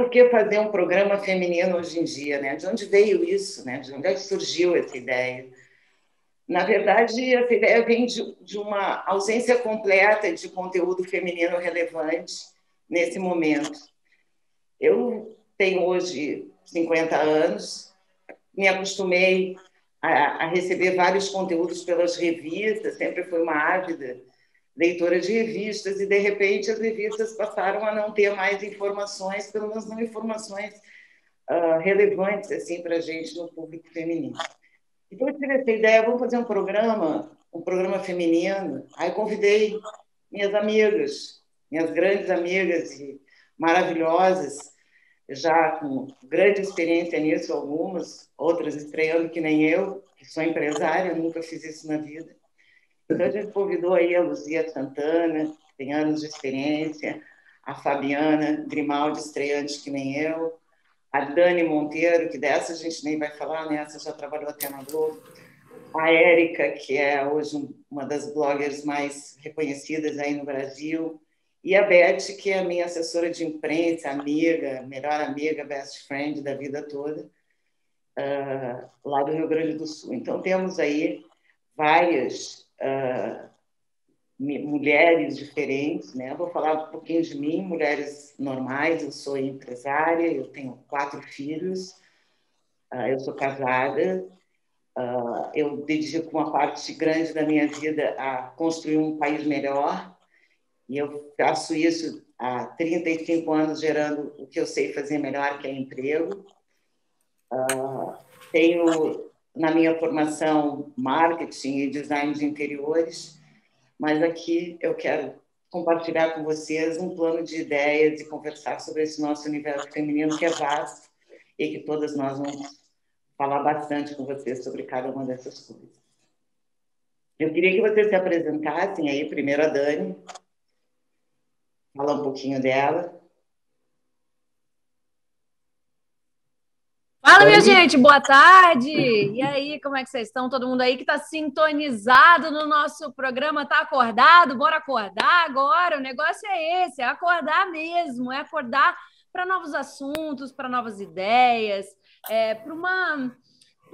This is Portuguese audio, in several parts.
por que fazer um programa feminino hoje em dia, né? De onde veio isso, né? De onde é que surgiu essa ideia? Na verdade, essa ideia vem de uma ausência completa de conteúdo feminino relevante nesse momento. Eu tenho hoje 50 anos, me acostumei a receber vários conteúdos pelas revistas, sempre fui uma ávida leitora de revistas, e, de repente, as revistas passaram a não ter mais informações, pelo menos não informações relevantes assim, para a gente no público feminino. Então, eu tive essa ideia, vamos fazer um programa feminino. Aí convidei minhas amigas, minhas grandes amigas e maravilhosas, já com grande experiência nisso, algumas, outras estreando que nem eu, que sou empresária, nunca fiz isso na vida. Então, a gente convidou aí a Luzia Santana, que tem anos de experiência, a Fabiana Grimaldi, estreante que nem eu, a Dani Monteiro, que dessa a gente nem vai falar, né? Essa já trabalhou até na Globo, a Érica, que é hoje uma das bloggers mais reconhecidas aí no Brasil, e a Beth, que é a minha assessora de imprensa, amiga, melhor amiga, best friend da vida toda, lá do Rio Grande do Sul. Então, temos aí várias mulheres diferentes, né? Eu vou falar um pouquinho de mim, mulheres normais. Eu sou empresária, eu tenho 4 filhos, eu sou casada, eu dedico uma parte grande da minha vida a construir um país melhor, e eu faço isso há 35 anos, gerando o que eu sei fazer melhor, que é emprego. Tenho na minha formação marketing e design de interiores, mas aqui eu quero compartilhar com vocês um plano de ideias e conversar sobre esse nosso universo feminino, que é vasto, e que todas nós vamos falar bastante com vocês sobre cada uma dessas coisas. Eu queria que vocês se apresentassem aí, primeiro a Dani, falar um pouquinho dela. Fala, minha gente, boa tarde! E aí, como é que vocês estão? Todo mundo aí que está sintonizado no nosso programa, está acordado? Bora acordar agora, o negócio é esse, é acordar mesmo, é acordar para novos assuntos, para novas ideias, para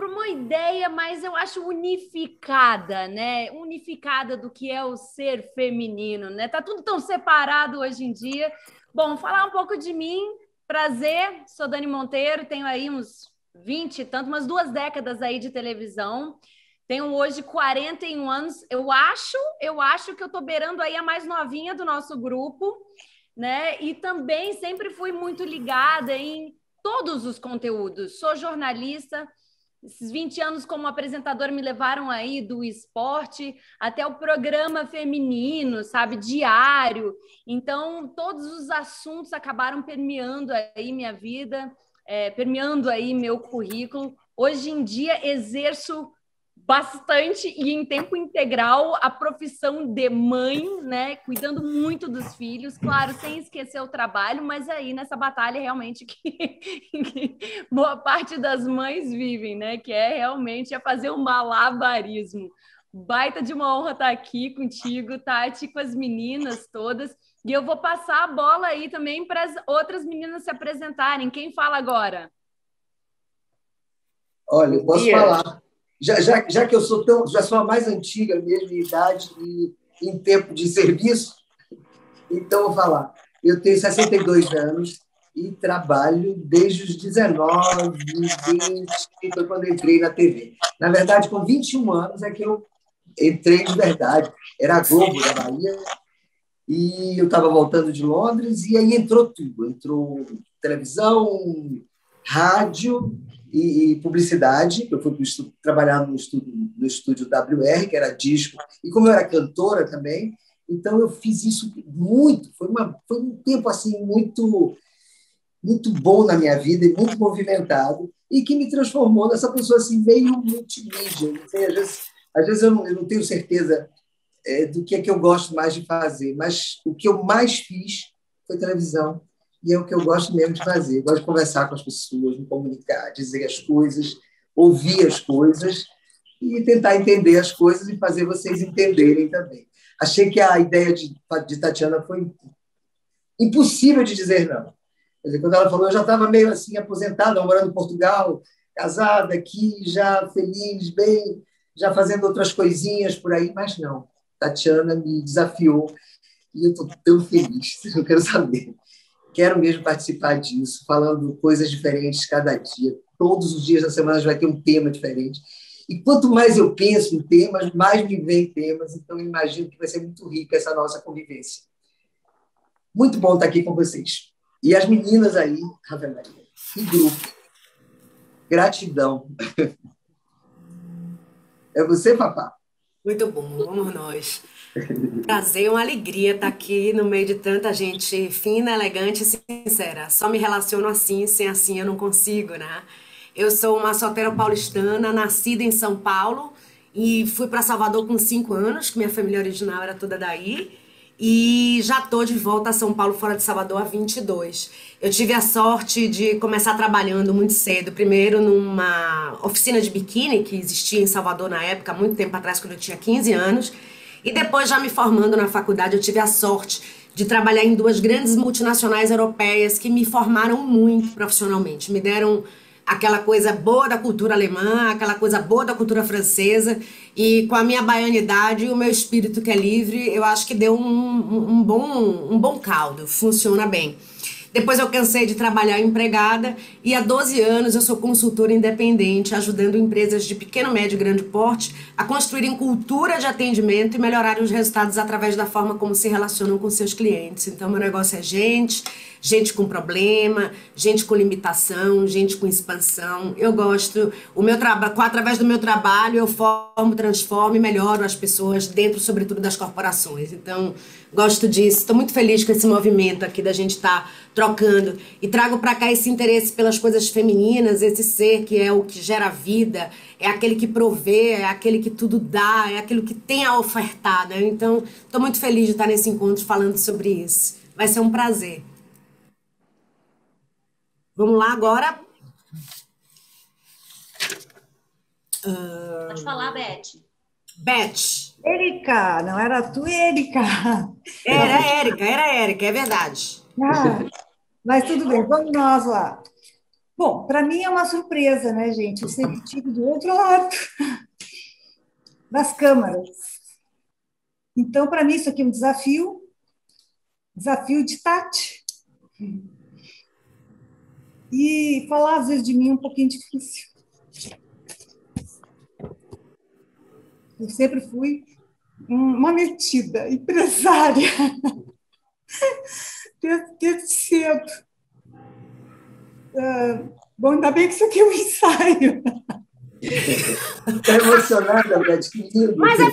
uma ideia, mas eu acho unificada, né? Unificada do que é o ser feminino, né? Tá tudo tão separado hoje em dia. Bom, falar um pouco de mim. Prazer, sou Dani Monteiro, tenho aí uns 20 e tanto, umas 2 décadas aí de televisão. Tenho hoje 41 anos. Eu acho que eu tô beirando aí a mais novinha do nosso grupo, né? E também sempre fui muito ligada em todos os conteúdos. Sou jornalista. Esses 20 anos como apresentadora me levaram aí do esporte até o programa feminino, sabe, diário. Então, todos os assuntos acabaram permeando aí minha vida, permeando aí meu currículo. Hoje em dia, exerço bastante e em tempo integral a profissão de mãe, né? Cuidando muito dos filhos, claro, sem esquecer o trabalho, mas aí nessa batalha realmente que boa parte das mães vivem, né? Que é realmente fazer um malabarismo. Baita de uma honra estar aqui contigo, Tati, com as meninas todas. E eu vou passar a bola aí também para as outras meninas se apresentarem. Quem fala agora? Olha, eu posso falar. Já que eu já sou a mais antiga mesmo em idade e em tempo de serviço, então vou falar. Eu tenho 62 anos e trabalho desde os 19, 20, foi quando entrei na TV. Na verdade, com 21 anos é que eu entrei de verdade. Era a Globo da Bahia e eu estava voltando de Londres e aí entrou tudo. Entrou televisão, rádio e publicidade. Eu fui trabalhar no estúdio WR, que era disco, e como eu era cantora também, então eu fiz isso muito. Foi um tempo assim muito bom na minha vida e muito movimentado, e que me transformou nessa pessoa assim, meio multimídia. Não sei, às vezes eu não tenho certeza do que é que eu gosto mais de fazer, mas o que eu mais fiz foi televisão. E é o que eu gosto mesmo de fazer. Eu gosto de conversar com as pessoas, me comunicar, dizer as coisas, ouvir as coisas e tentar entender as coisas e fazer vocês entenderem também. Achei que a ideia de Tatiana foi impossível de dizer não. Quer dizer, quando ela falou, eu já estava meio assim, aposentada, morando em Portugal, casada aqui, já feliz, bem, já fazendo outras coisinhas por aí, mas não. Tatiana me desafiou e eu estou tão feliz, eu quero saber. Quero mesmo participar disso, falando coisas diferentes cada dia. Todos os dias da semana vai ter um tema diferente. E quanto mais eu penso em temas, mais me vem temas. Então, eu imagino que vai ser muito rica essa nossa convivência. Muito bom estar aqui com vocês. E as meninas aí, Ave Maria, que grupo. Gratidão. É você, papá? Muito bom, vamos nós. Prazer, uma alegria estar aqui no meio de tanta gente fina, elegante e sincera. Só me relaciono assim, sem assim eu não consigo, né? Eu sou uma solteira paulistana, nascida em São Paulo e fui para Salvador com 5 anos, que minha família original era toda daí. E já estou de volta a São Paulo, fora de Salvador, há 22. Eu tive a sorte de começar trabalhando muito cedo. Primeiro numa oficina de biquíni que existia em Salvador na época, há muito tempo atrás, quando eu tinha 15 anos. E depois, já me formando na faculdade, eu tive a sorte de trabalhar em 2 grandes multinacionais europeias que me formaram muito profissionalmente. Me deram aquela coisa boa da cultura alemã, aquela coisa boa da cultura francesa, e com a minha baianidade e o meu espírito que é livre, eu acho que deu um bom caldo, funciona bem. Depois eu cansei de trabalhar empregada e há 12 anos eu sou consultora independente, ajudando empresas de pequeno, médio e grande porte a construírem cultura de atendimento e melhorarem os resultados através da forma como se relacionam com seus clientes. Então, meu negócio é gente com problema, gente com limitação, gente com expansão. Eu gosto, através do meu trabalho, eu formo, transformo e melhoro as pessoas dentro, sobretudo, das corporações. Então, gosto disso. Estou muito feliz com esse movimento aqui da gente estar trocando. E trago para cá esse interesse pelas coisas femininas, esse ser que é o que gera vida, é aquele que provê, é aquele que tudo dá, é aquilo que tem a ofertar, né? Então, estou muito feliz de estar nesse encontro falando sobre isso. Vai ser um prazer. Vamos lá agora. Pode falar, Beth. Beth. Érica, não era tu, Érica? Era Érica, é verdade. Mas tudo bem, vamos nós lá. Bom, para mim é uma surpresa, né, gente? Eu sempre estive do outro lado das câmaras. Então, para mim, isso aqui é um desafio de Tati. E falar, às vezes, de mim é um pouquinho difícil. Eu sempre fui uma metida, empresária, desde cedo. Bom, ainda bem que isso aqui é um ensaio. Está emocionada, Beth, que lindo. Mas é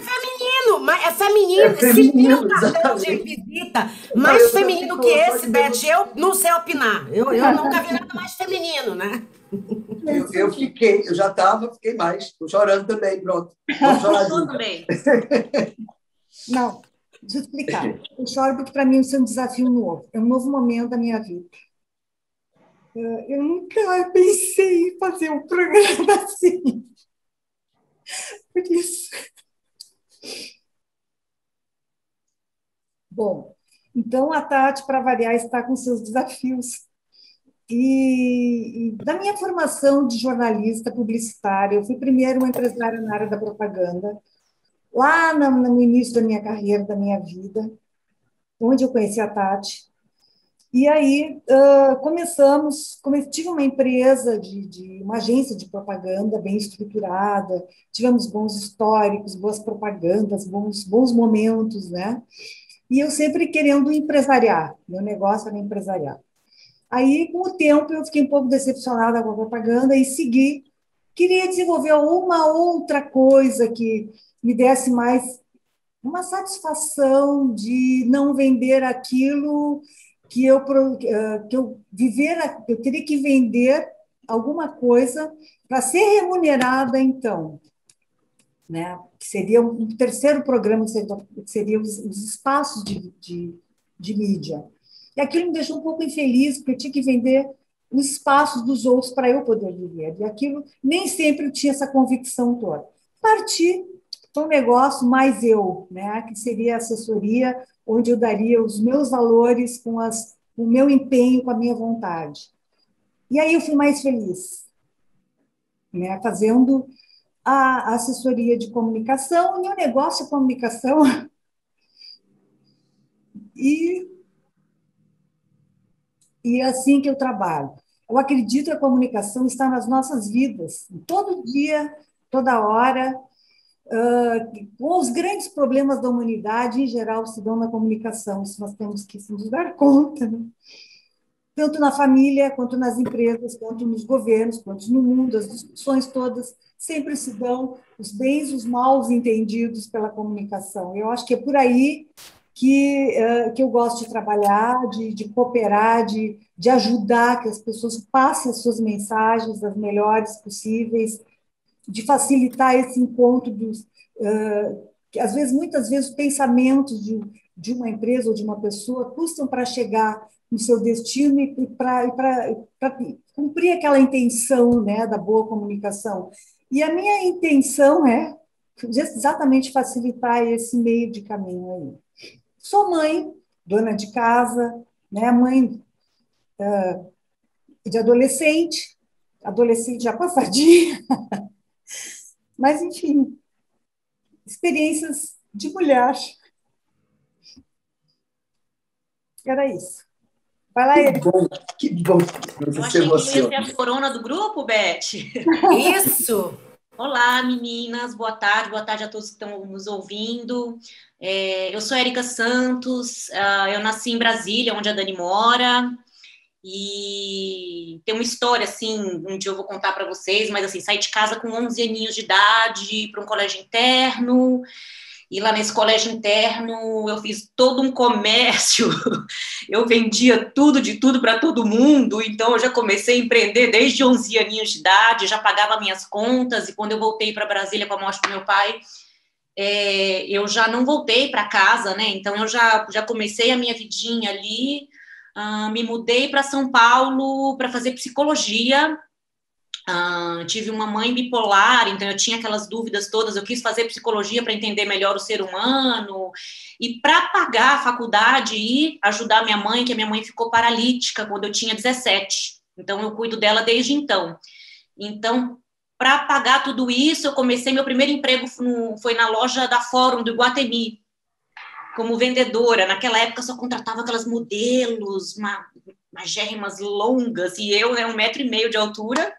feminino. Se tem um cartão de visita mais feminino que esse, Beth, eu não sei opinar. Eu nunca vi nada mais feminino, né? Eu já estava, fiquei mais. Estou chorando também, pronto. Vou chorar também. Não, deixa eu explicar. Eu choro porque, para mim, isso é um desafio novo. É um novo momento da minha vida. Eu nunca pensei em fazer um programa assim. Por isso. Bom, então a Tati, para variar, está com seus desafios. E da minha formação de jornalista publicitária, eu fui primeiro uma empresária na área da propaganda, lá no início da minha carreira, da minha vida, onde eu conheci a Tati. E aí tive uma empresa, uma agência de propaganda bem estruturada, tivemos bons históricos, boas propagandas, bons momentos, né? E eu sempre querendo empresariar, meu negócio era empresariar. Aí, com o tempo, eu fiquei um pouco decepcionada com a propaganda e segui. Queria desenvolver uma outra coisa que me desse mais uma satisfação de não vender aquilo que eu teria que vender alguma coisa para ser remunerada, então, né? Que seria um terceiro programa, que seria os espaços de mídia. E aquilo me deixou um pouco infeliz, porque eu tinha que vender os espaços dos outros para eu poder viver. E aquilo, nem sempre eu tinha essa convicção toda. Parti para um negócio mais eu, né? Que seria a assessoria, onde eu daria os meus valores com as o meu empenho, com a minha vontade. E aí eu fui mais feliz, né? Fazendo a assessoria de comunicação, e o negócio é comunicação, e, e é assim que eu trabalho. Eu acredito que a comunicação está nas nossas vidas, todo dia, toda hora. Os grandes problemas da humanidade, em geral, se dão na comunicação, isso nós temos que nos dar conta, né? Tanto na família, quanto nas empresas, quanto nos governos, quanto no mundo, as discussões todas sempre se dão, os bens e os maus entendidos pela comunicação. Eu acho que é por aí que eu gosto de trabalhar, de cooperar, de ajudar que as pessoas passem as suas mensagens as melhores possíveis, de facilitar esse encontro que às vezes, muitas vezes, os pensamentos de uma empresa ou de uma pessoa custam para chegar no seu destino e para cumprir aquela intenção, né, da boa comunicação. E a minha intenção é exatamente facilitar esse meio de caminho aí. Sou mãe, dona de casa, né, mãe de adolescente já passadinha, mas, enfim, experiências de mulher. Era isso. Vai lá, Erika. Que bom. Eu achei que eu ia ser a corona do grupo, Beth. Isso! Olá, meninas. Boa tarde a todos que estão nos ouvindo. Eu sou Erika Santos, eu nasci em Brasília, onde a Dani mora, e tem uma história, assim, um dia eu vou contar para vocês, mas, assim, saí de casa com 11 aninhos de idade para um colégio interno, e lá nesse colégio interno eu fiz todo um comércio, eu vendia tudo de tudo para todo mundo, então eu já comecei a empreender desde 11 aninhos de idade, já pagava minhas contas, e quando eu voltei para Brasília com a morte do meu pai, eu já não voltei para casa, né? Então eu já comecei a minha vidinha ali, me mudei para São Paulo para fazer psicologia. Tive uma mãe bipolar, então eu tinha aquelas dúvidas todas, eu quis fazer psicologia para entender melhor o ser humano, e para pagar a faculdade e ajudar minha mãe, que a minha mãe ficou paralítica quando eu tinha 17, então eu cuido dela desde então. Então, para pagar tudo isso, eu comecei, meu primeiro emprego foi na loja da Fórum do Iguatemi, como vendedora. Naquela época só contratava aquelas modelos magérrimas longas, e eu, né, 1,5 metro de altura,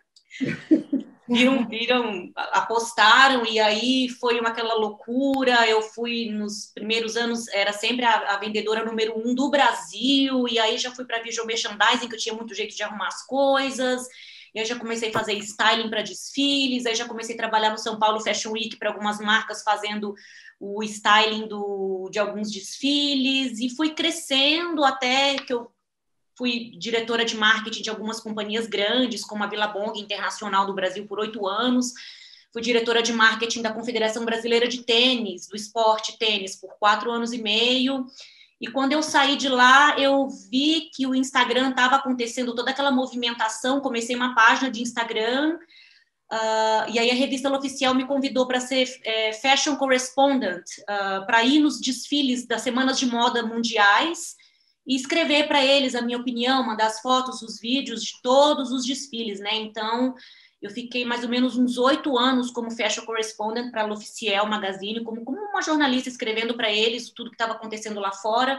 apostaram, e aí foi aquela loucura. Eu fui, nos primeiros anos, era sempre a vendedora número 1 do Brasil, e aí já fui para visual merchandising, que eu tinha muito jeito de arrumar as coisas, e aí já comecei a fazer styling para desfiles, aí já comecei a trabalhar no São Paulo Fashion Week para algumas marcas, fazendo o styling de alguns desfiles, e fui crescendo até que eu fui diretora de marketing de algumas companhias grandes, como a Billabong Internacional do Brasil por 8 anos, fui diretora de marketing da Confederação Brasileira de Tênis, do esporte tênis, por 4 anos e meio, e quando eu saí de lá, eu vi que o Instagram estava acontecendo toda aquela movimentação, comecei uma página de Instagram, e aí a revista L'Officiel me convidou para ser fashion correspondent, para ir nos desfiles das semanas de moda mundiais, e escrever para eles a minha opinião, mandar as fotos, os vídeos de todos os desfiles, né? Então, eu fiquei mais ou menos uns 8 anos como fashion correspondent para a L'Officiel Magazine, como uma jornalista, escrevendo para eles tudo que estava acontecendo lá fora.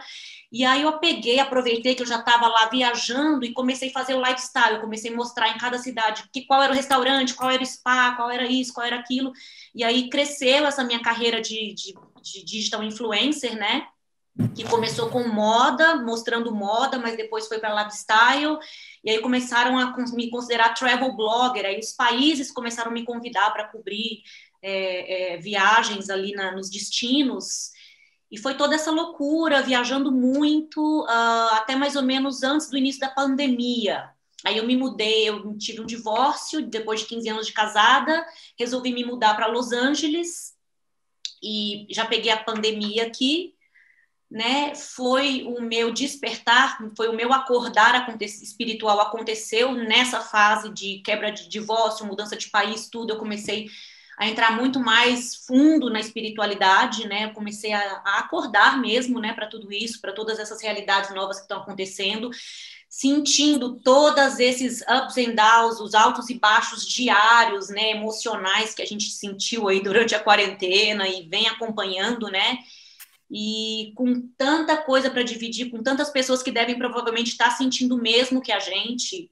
E aí eu aproveitei que eu já estava lá viajando e comecei a fazer o lifestyle, eu comecei a mostrar em cada cidade qual era o restaurante, qual era o spa, qual era isso, qual era aquilo. E aí cresceu essa minha carreira de digital influencer, né? Que começou com moda, mostrando moda, mas depois foi para lifestyle, e aí começaram a me considerar travel blogger, aí os países começaram a me convidar para cobrir viagens ali nos destinos, e foi toda essa loucura, viajando muito, até mais ou menos antes do início da pandemia. Aí eu me mudei, eu tive um divórcio, depois de 15 anos de casada, resolvi me mudar para Los Angeles, e já peguei a pandemia aqui, né? Foi o meu despertar, foi o meu acordar espiritual, aconteceu nessa fase de quebra de divórcio, mudança de país, tudo. Eu comecei a entrar muito mais fundo na espiritualidade, né? Eu comecei a acordar mesmo, né, para tudo isso, para todas essas realidades novas que estão acontecendo, sentindo todos esses ups and downs, os altos e baixos diários, né, emocionais que a gente sentiu aí durante a quarentena e vem acompanhando, né? E com tanta coisa para dividir, com tantas pessoas que devem provavelmente estar sentindo o mesmo que a gente.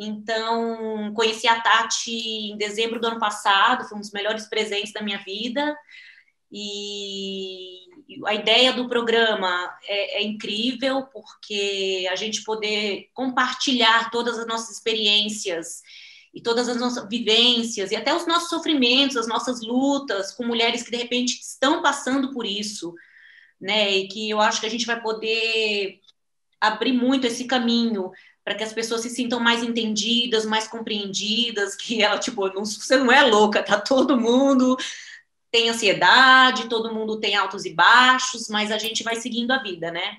Então, conheci a Tati em dezembro do ano passado, foi um dos melhores presentes da minha vida, e a ideia do programa é incrível, porque a gente poder compartilhar todas as nossas experiências e todas as nossas vivências, e até os nossos sofrimentos, as nossas lutas, com mulheres que, de repente, estão passando por isso, né? E que eu acho que a gente vai poder abrir muito esse caminho para que as pessoas se sintam mais entendidas, mais compreendidas, que ela, tipo, você não é louca, tá? Todo mundo tem ansiedade, todo mundo tem altos e baixos, mas a gente vai seguindo a vida, né?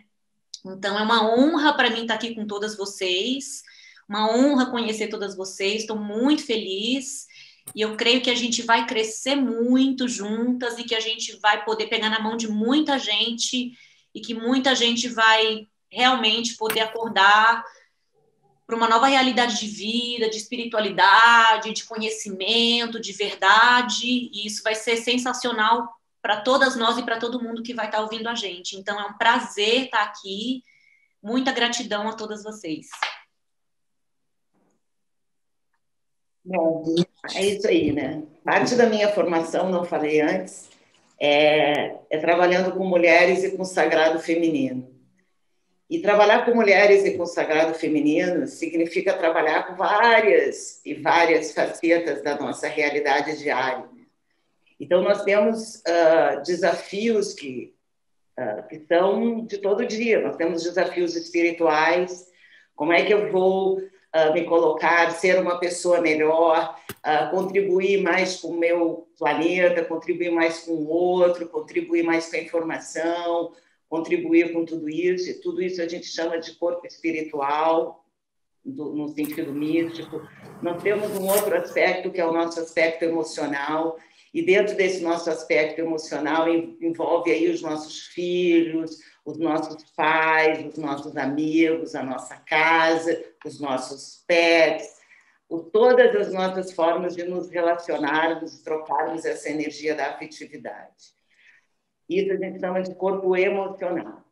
Então, é uma honra para mim estar aqui com todas vocês, uma honra conhecer todas vocês, estou muito feliz, e eu creio que a gente vai crescer muito juntas e que a gente vai poder pegar na mão de muita gente e que muita gente vai realmente poder acordar para uma nova realidade de vida, de espiritualidade, de conhecimento, de verdade, e isso vai ser sensacional para todas nós e para todo mundo que vai estar ouvindo a gente. Então, é um prazer estar aqui, muita gratidão a todas vocês. Bom, é isso aí, né? Parte da minha formação, não falei antes, é trabalhando com mulheres e com sagrado feminino. E trabalhar com mulheres e com sagrado feminino significa trabalhar com várias e várias facetas da nossa realidade diária. Então, nós temos desafios que são de todo dia. Nós temos desafios espirituais. Como é que eu vou me colocar, ser uma pessoa melhor, contribuir mais com o meu planeta, contribuir mais com o outro, contribuir mais com a informação, contribuir com tudo isso, e tudo isso a gente chama de corpo espiritual, no sentido místico. Nós temos um outro aspecto, que é o nosso aspecto emocional, e dentro desse nosso aspecto emocional envolve aí os nossos filhos, os nossos pais, os nossos amigos, a nossa casa, os nossos pets, todas as nossas formas de nos relacionarmos, trocarmos essa energia da afetividade. Isso a gente chama de corpo emocional.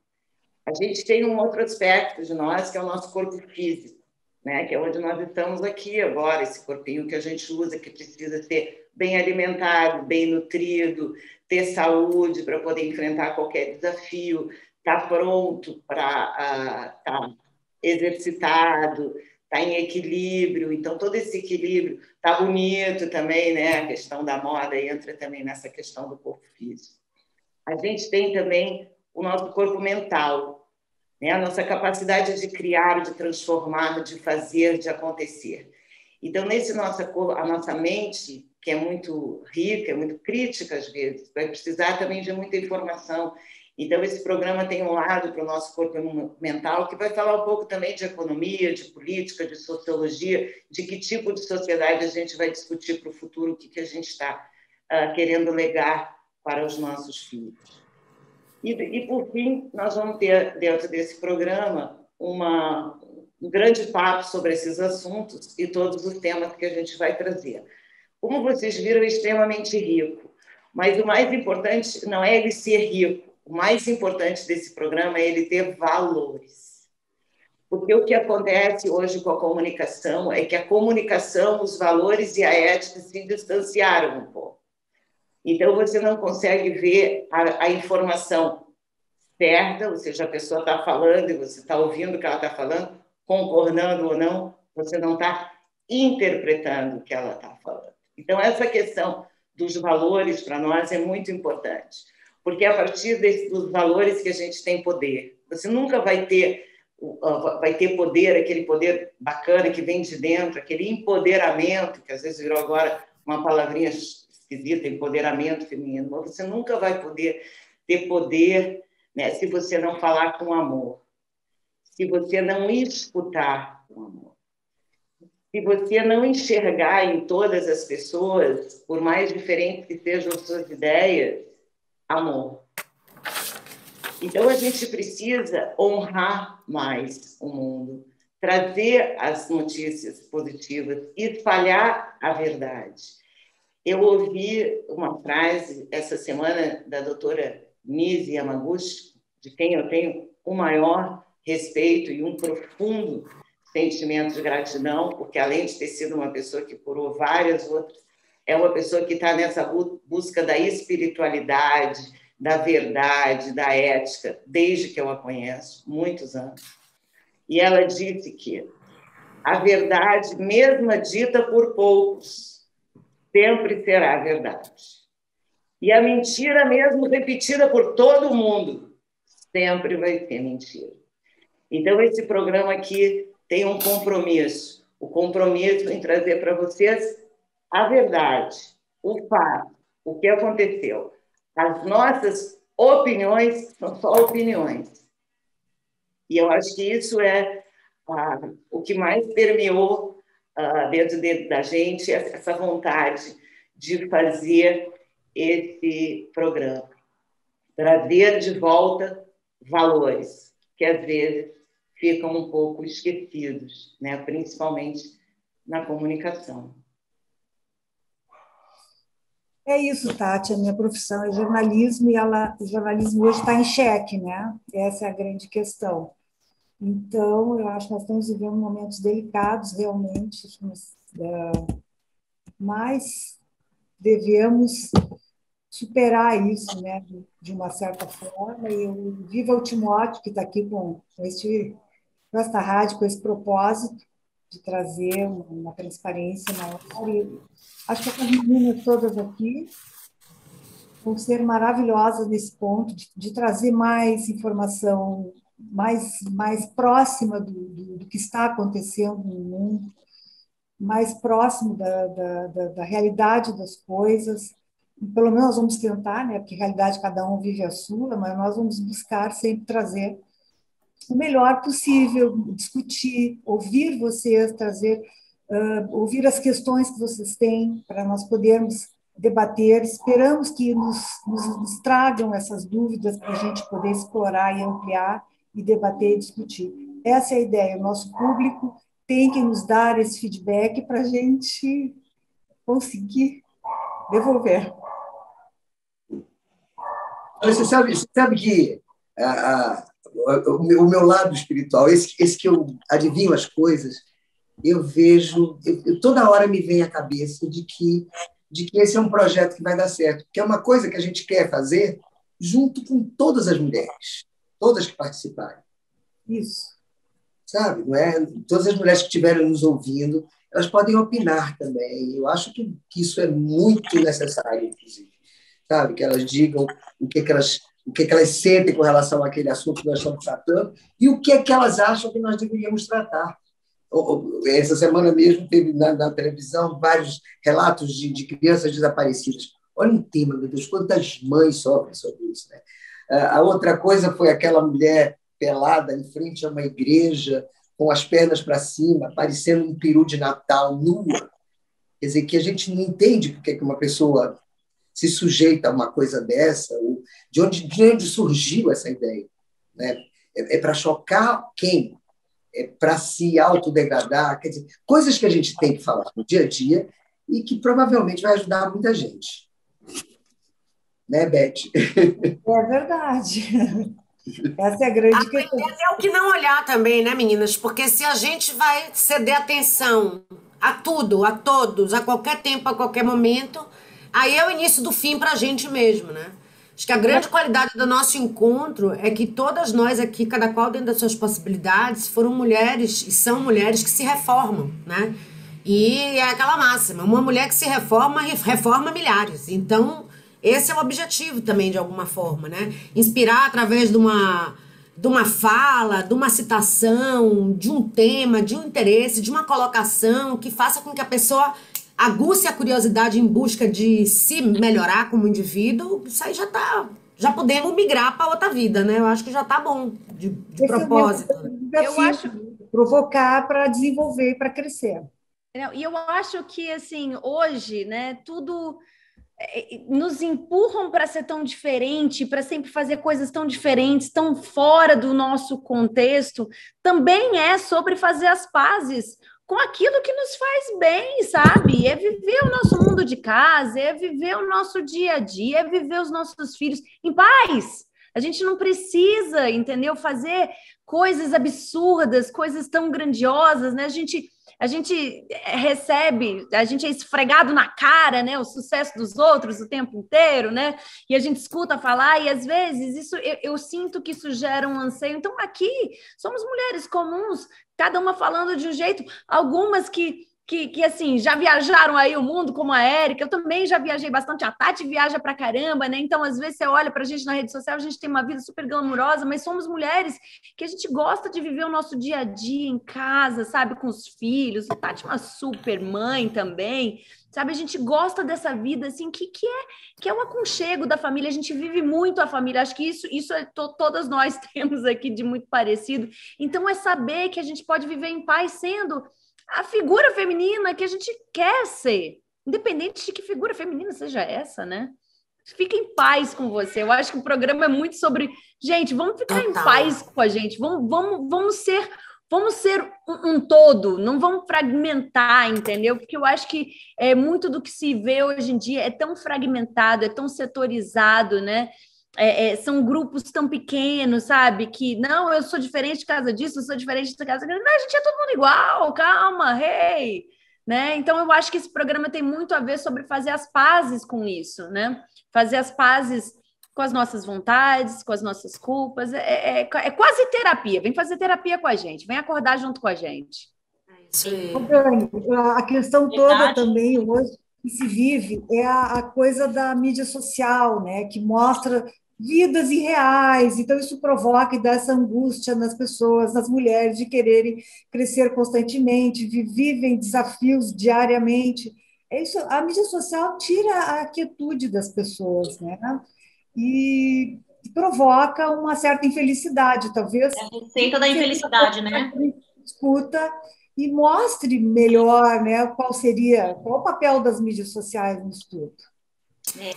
A gente tem um outro aspecto de nós, que é o nosso corpo físico, né? Que é onde nós estamos aqui agora, esse corpinho que a gente usa, que precisa ser bem alimentado, bem nutrido, ter saúde para poder enfrentar qualquer desafio, estar pronto para estar exercitado, estar em equilíbrio. Então, todo esse equilíbrio está bonito também, né? A questão da moda entra também nessa questão do corpo físico. A gente tem também o nosso corpo mental, né? A nossa capacidade de criar, de transformar, de fazer, de acontecer. Então, a nossa mente, que é muito rica, é muito crítica às vezes, vai precisar também de muita informação. Então, esse programa tem um lado para o nosso corpo mental, que vai falar um pouco também de economia, de política, de sociologia, de que tipo de sociedade a gente vai discutir para o futuro, o que a gente está querendo legar para os nossos filhos. E, por fim, nós vamos ter, dentro desse programa, um grande papo sobre esses assuntos e todos os temas que a gente vai trazer. Como vocês viram, é extremamente rico, mas o mais importante não é ele ser rico, o mais importante desse programa é ele ter valores. Porque o que acontece hoje com a comunicação é que a comunicação, os valores e a ética se distanciaram um pouco. Então, você não consegue ver a informação certa, ou seja, a pessoa está falando e você está ouvindo o que ela está falando, concordando ou não, você não está interpretando o que ela está falando. Então, essa questão dos valores, para nós, é muito importante, porque é a partir dos valores que a gente tem poder. Você nunca vai ter poder, aquele poder bacana que vem de dentro, aquele empoderamento, que às vezes virou agora uma palavrinha esquisita, empoderamento feminino, mas você nunca vai poder ter poder, né, se você não falar com amor, se você não escutar com amor, se você não enxergar em todas as pessoas, por mais diferentes que sejam suas ideias, amor. Então, a gente precisa honrar mais o mundo, trazer as notícias positivas e espalhar a verdade. Eu ouvi uma frase essa semana da doutora Nise Yamaguchi, de quem eu tenho o maior respeito e um profundo sentimento de gratidão, porque além de ter sido uma pessoa que curou várias outras, é uma pessoa que está nessa busca da espiritualidade, da verdade, da ética, desde que eu a conheço, muitos anos. E ela disse que a verdade, mesmo dita por poucos, sempre será verdade. E a mentira, mesmo repetida por todo mundo, sempre vai ser mentira. Então, esse programa aqui tem um compromisso, o compromisso em trazer para vocês a verdade, o fato, o que aconteceu. As nossas opiniões são só opiniões. E eu acho que isso é o que mais permeou dentro da gente, essa vontade de fazer esse programa. Trazer de volta valores que, às vezes, ficam um pouco esquecidos, né? Principalmente na comunicação. É isso, Tati. A minha profissão é jornalismo e o jornalismo hoje está em xeque, né? Essa é a grande questão. Então, eu acho que nós estamos vivendo momentos delicados, realmente, mas devemos superar isso, né? De uma certa forma. E eu viva o Timóteo, que está aqui com esta rádio, com esse propósito de trazer uma transparência maior. E acho que essas meninas todas aqui vão ser maravilhosas nesse ponto, de trazer mais informação mais próxima do que está acontecendo no mundo, mais próximo da realidade das coisas. Pelo menos nós vamos tentar, né? Porque realidade cada um vive a sua, mas nós vamos buscar sempre trazer o melhor possível, discutir, ouvir vocês, ouvir as questões que vocês têm para nós podermos debater. Esperamos que nos tragam essas dúvidas para a gente poder explorar e ampliar e debater e discutir. Essa é a ideia. O nosso público tem que nos dar esse feedback para a gente conseguir devolver. Você sabe que o meu lado espiritual, esse que eu adivinho as coisas, eu vejo, toda hora me vem à cabeça de que esse é um projeto que vai dar certo, que é uma coisa que a gente quer fazer junto com todas as mulheres, todas que participarem. Isso. Sabe, não é? Todas as mulheres que estiverem nos ouvindo, elas podem opinar também. Eu acho que isso é muito necessário, inclusive. Sabe, que elas digam o que elas sentem com relação àquele assunto que nós estamos tratando e o que é que elas acham que nós deveríamos tratar. Essa semana mesmo teve na televisão vários relatos de crianças desaparecidas. Olha um tema, meu Deus, quantas mães sofrem sobre isso, né? A outra coisa foi aquela mulher pelada em frente a uma igreja, com as pernas para cima, parecendo um peru de Natal, nua. Quer dizer, que a gente não entende por que uma pessoa se sujeita a uma coisa dessa, ou de onde surgiu essa ideia, né? É para chocar quem? É para se autodegradar, quer dizer, coisas que a gente tem que falar no dia a dia e que provavelmente vai ajudar muita gente. Né, Beth? É verdade. Essa é a grande questão. É o que não olhar também, né, meninas? Porque se a gente vai ceder atenção a tudo, a todos, a qualquer tempo, a qualquer momento, aí é o início do fim para a gente mesmo, né? Acho que a grande qualidade do nosso encontro é que todas nós aqui, cada qual dentro das suas possibilidades, foram mulheres e são mulheres que se reformam, né? E é aquela máxima, uma mulher que se reforma, reforma milhares. Então, esse é o objetivo também, de alguma forma, né? Inspirar através de uma fala, de uma citação, de um tema, de um interesse, de uma colocação que faça com que a pessoa aguce a curiosidade em busca de se melhorar como indivíduo. Isso aí já podemos migrar para outra vida, né? Eu acho que já está bom, de propósito. Eu acho provocar para desenvolver e para crescer. E eu acho que, assim, hoje, né, tudo nos empurram para ser tão diferente, para sempre fazer coisas tão diferentes, tão fora do nosso contexto, também é sobre fazer as pazes com aquilo que nos faz bem, sabe? É viver o nosso mundo de casa, é viver o nosso dia a dia, é viver os nossos filhos em paz. A gente não precisa, entendeu? Fazer coisas absurdas, coisas tão grandiosas, né? A gente recebe, a gente é esfregado na cara, né? O sucesso dos outros o tempo inteiro, né? E a gente escuta falar, e às vezes isso eu sinto que isso gera um anseio. Então, aqui somos mulheres comuns, cada uma falando de um jeito, algumas que assim, já viajaram aí o mundo, como a Érica, eu também já viajei bastante, a Tati viaja pra caramba, né? Então, às vezes, você olha pra gente na rede social, a gente tem uma vida super glamurosa, mas somos mulheres que a gente gosta de viver o nosso dia a dia em casa, sabe? Com os filhos, a Tati é uma super mãe também, sabe? A gente gosta dessa vida, assim, que é o aconchego da família, a gente vive muito a família, acho que isso todas nós temos aqui de muito parecido. Então, é saber que a gente pode viver em paz sendo a figura feminina que a gente quer ser, independente de que figura feminina seja essa, né? Fica em paz com você. Eu acho que o programa é muito sobre, gente, vamos ficar em paz com a gente, vamos ser um todo, não vamos fragmentar, entendeu? Porque eu acho que muito do que se vê hoje em dia é tão fragmentado, é tão setorizado, né? São grupos tão pequenos, sabe? Que, não, eu sou diferente por causa disso, eu sou diferente por causa daquilo. Não, a gente é todo mundo igual, calma, hey! Né? Então, eu acho que esse programa tem muito a ver sobre fazer as pazes com isso, né? Fazer as pazes com as nossas vontades, com as nossas culpas. É quase terapia. Vem fazer terapia com a gente, vem acordar junto com a gente. Sim. A questão toda também hoje que se vive é a coisa da mídia social, né? Que mostra vidas irreais, então isso provoca e dá essa angústia nas pessoas, nas mulheres, de quererem crescer constantemente, vivem desafios diariamente. Isso, a mídia social tira a quietude das pessoas, né? E provoca uma certa infelicidade, talvez. É a receita da infelicidade, né? Escuta e mostre melhor, né, qual o papel das mídias sociais no estudo.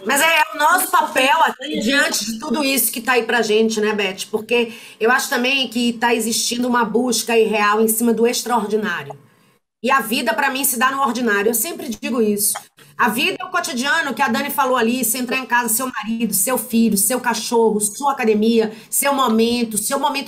Mas é o nosso papel diante de tudo isso que está aí pra gente, né, Beth? Porque eu acho também que está existindo uma busca irreal em cima do extraordinário. E a vida, para mim, se dá no ordinário. Eu sempre digo isso. A vida é o cotidiano que a Dani falou ali, você entrar em casa, seu marido, seu filho, seu cachorro, sua academia, seu momento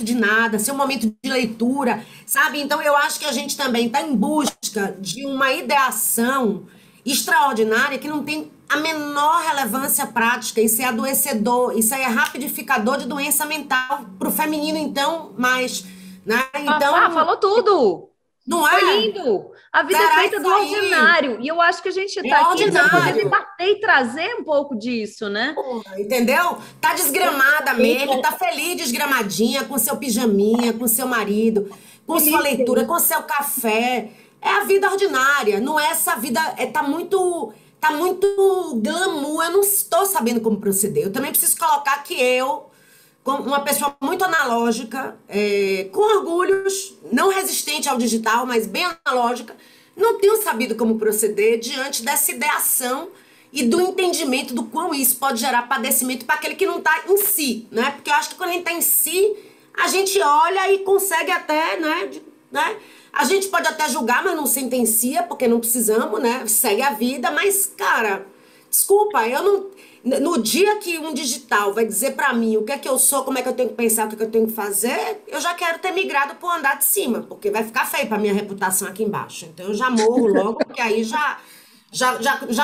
de nada, seu momento de leitura, sabe? Então, eu acho que a gente também está em busca de uma ideação extraordinária que não tem a menor relevância prática. Isso é adoecedor, isso aí é rapidificador de doença mental. Para o feminino, então, mais, né? Então, falou tudo! Não Foi lindo! A vida é feita do ordinário. E eu acho que a gente está aqui para poder debater e trazer um pouco disso, né? Entendeu? Tá desgramada mesmo, tá feliz desgramadinha, com seu pijaminha, com seu marido, com sua leitura, com seu café. É a vida ordinária, não é essa vida... Tá muito glamour, eu não estou sabendo como proceder. Eu também preciso colocar que eu... como uma pessoa muito analógica, com orgulhos, não resistente ao digital, mas bem analógica, não tenho sabido como proceder diante dessa ideação e do entendimento do quão isso pode gerar padecimento para aquele que não está em si, né? Porque eu acho que quando a gente está em si, a gente olha e consegue até, né? A gente pode até julgar, mas não sentencia, porque não precisamos, né? Segue a vida, mas, cara, desculpa, eu não... No dia que um digital vai dizer pra mim o que é que eu sou, como é que eu tenho que pensar, o que é que eu tenho que fazer, eu já quero ter migrado pro andar de cima, porque vai ficar feio pra minha reputação aqui embaixo. Então eu já morro logo, porque aí já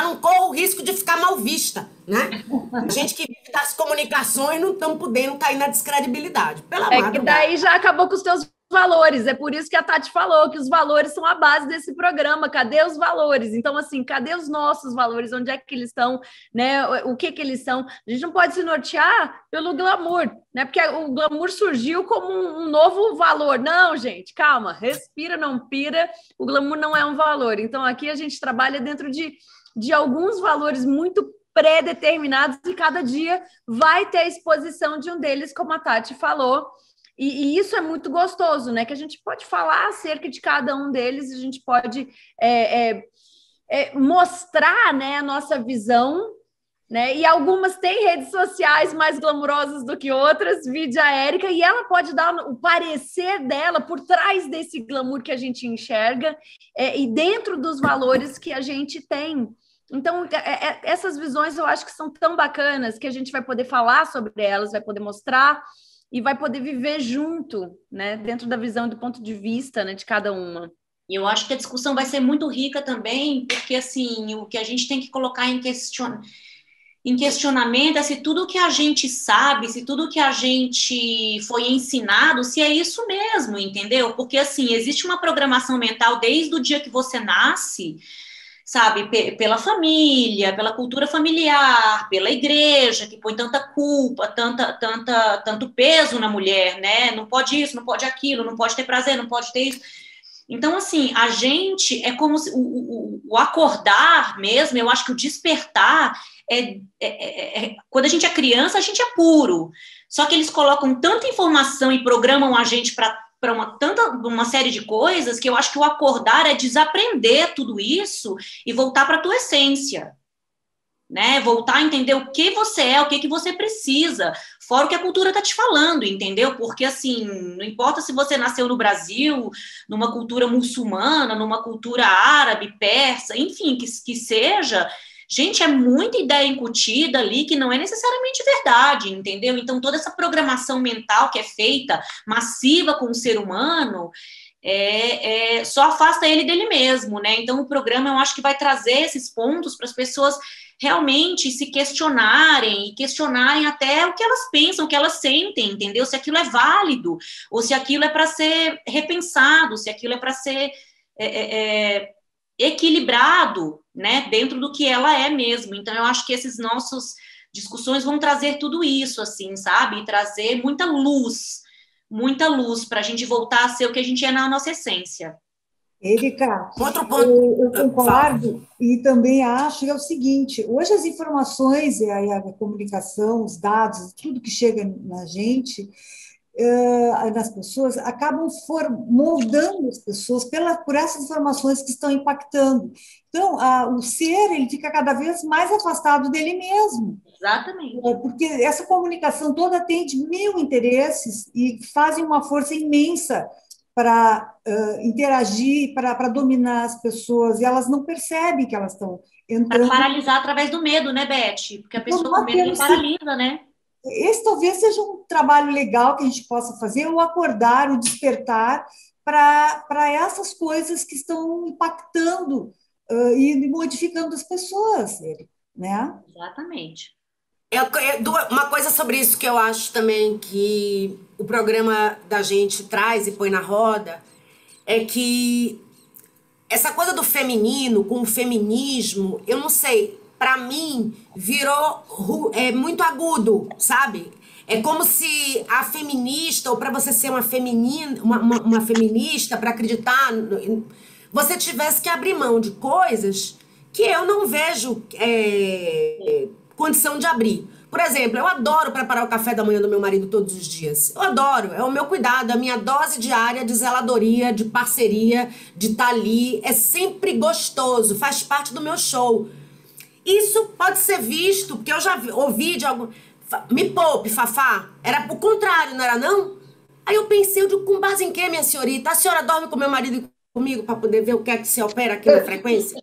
não corro o risco de ficar mal vista, né? A gente que vive das comunicações não estamos podendo cair na descredibilidade. Pela madrugada. Que daí já acabou com os teus valores, é por isso que a Tati falou que os valores são a base desse programa. Cadê os valores? Então, assim, cadê os nossos valores? Onde é que eles estão, né? O que eles são? A gente não pode se nortear pelo glamour, né? Porque o glamour surgiu como um novo valor. Não, gente, calma, respira, não pira, o glamour não é um valor. Então, aqui a gente trabalha dentro de alguns valores muito pré-determinados e cada dia vai ter a exposição de um deles, como a Tati falou. E isso é muito gostoso, né? Que a gente pode falar acerca de cada um deles, a gente pode mostrar, né, a nossa visão, né? E algumas têm redes sociais mais glamourosas do que outras, vide a Érica, e ela pode dar o parecer dela por trás desse glamour que a gente enxerga e dentro dos valores que a gente tem. Então, essas visões eu acho que são tão bacanas que a gente vai poder falar sobre elas, vai poder mostrar e vai poder viver junto, né? Dentro da visão e do ponto de vista, né, de cada uma. E eu acho que a discussão vai ser muito rica também, porque assim, o que a gente tem que colocar em questionamento é se tudo que a gente sabe, se tudo que a gente foi ensinado, se é isso mesmo, entendeu? Porque, assim, existe uma programação mental desde o dia que você nasce, sabe? Pela família, pela cultura familiar, pela igreja, que põe tanta culpa, tanto peso na mulher, né? Não pode isso, não pode aquilo, não pode ter prazer, não pode ter isso. Então, assim, a gente é como se o acordar mesmo, eu acho que o despertar quando a gente é criança, a gente é puro. Só que eles colocam tanta informação e programam a gente para uma série de coisas que eu acho que o acordar é desaprender tudo isso e voltar para a tua essência. Né? Voltar a entender o que você é, o que você precisa, fora o que a cultura está te falando, entendeu? Porque, assim, não importa se você nasceu no Brasil, numa cultura muçulmana, numa cultura árabe, persa, enfim, que seja, gente, é muita ideia incutida ali que não é necessariamente verdade, entendeu? Então, toda essa programação mental que é feita, massiva com o ser humano, só afasta ele dele mesmo, né? Então, o programa, eu acho que vai trazer esses pontos para as pessoas realmente se questionarem, e questionarem até o que elas pensam, o que elas sentem, entendeu? Se aquilo é válido, ou se aquilo é para ser repensado, se aquilo é para ser equilibrado, né, dentro do que ela é mesmo. Então, eu acho que esses nossos discussões vão trazer tudo isso, assim, sabe? E trazer muita luz para a gente voltar a ser o que a gente é na nossa essência. Érica, Outro ponto. eu concordo e também acho que é o seguinte, hoje as informações e a comunicação, os dados, tudo que chega na gente, nas pessoas, acabam moldando as pessoas por essas informações que estão impactando. Então, o ser, ele fica cada vez mais afastado dele mesmo. Exatamente. Porque essa comunicação toda atende mil interesses e fazem uma força imensa para interagir, para dominar as pessoas, e elas não percebem que elas estão entrando... Para paralisar através do medo, né, Beth? Porque a pessoa com medo paralisa, né? Esse talvez seja um trabalho legal que a gente possa fazer, o acordar, o despertar para essas coisas que estão impactando e modificando as pessoas, né? Exatamente. Uma coisa sobre isso que eu acho também que o programa da gente traz e põe na roda é que essa coisa do feminino com o feminismo, eu não sei, para mim virou muito agudo, sabe? É como se a feminista, ou para você ser uma feminista, para acreditar, você tivesse que abrir mão de coisas que eu não vejo condição de abrir. Por exemplo, eu adoro preparar o café da manhã do meu marido todos os dias. Eu adoro, é o meu cuidado, a minha dose diária de zeladoria, de parceria, de estar ali. É sempre gostoso, faz parte do meu show. Isso pode ser visto, porque eu já ouvi de algum... Me poupe, Fafá. Era o contrário, não era não? Aí eu pensei, eu digo, com base em quê, minha senhorita? A senhora dorme com meu marido e comigo para poder ver o que é que se opera aqui na frequência?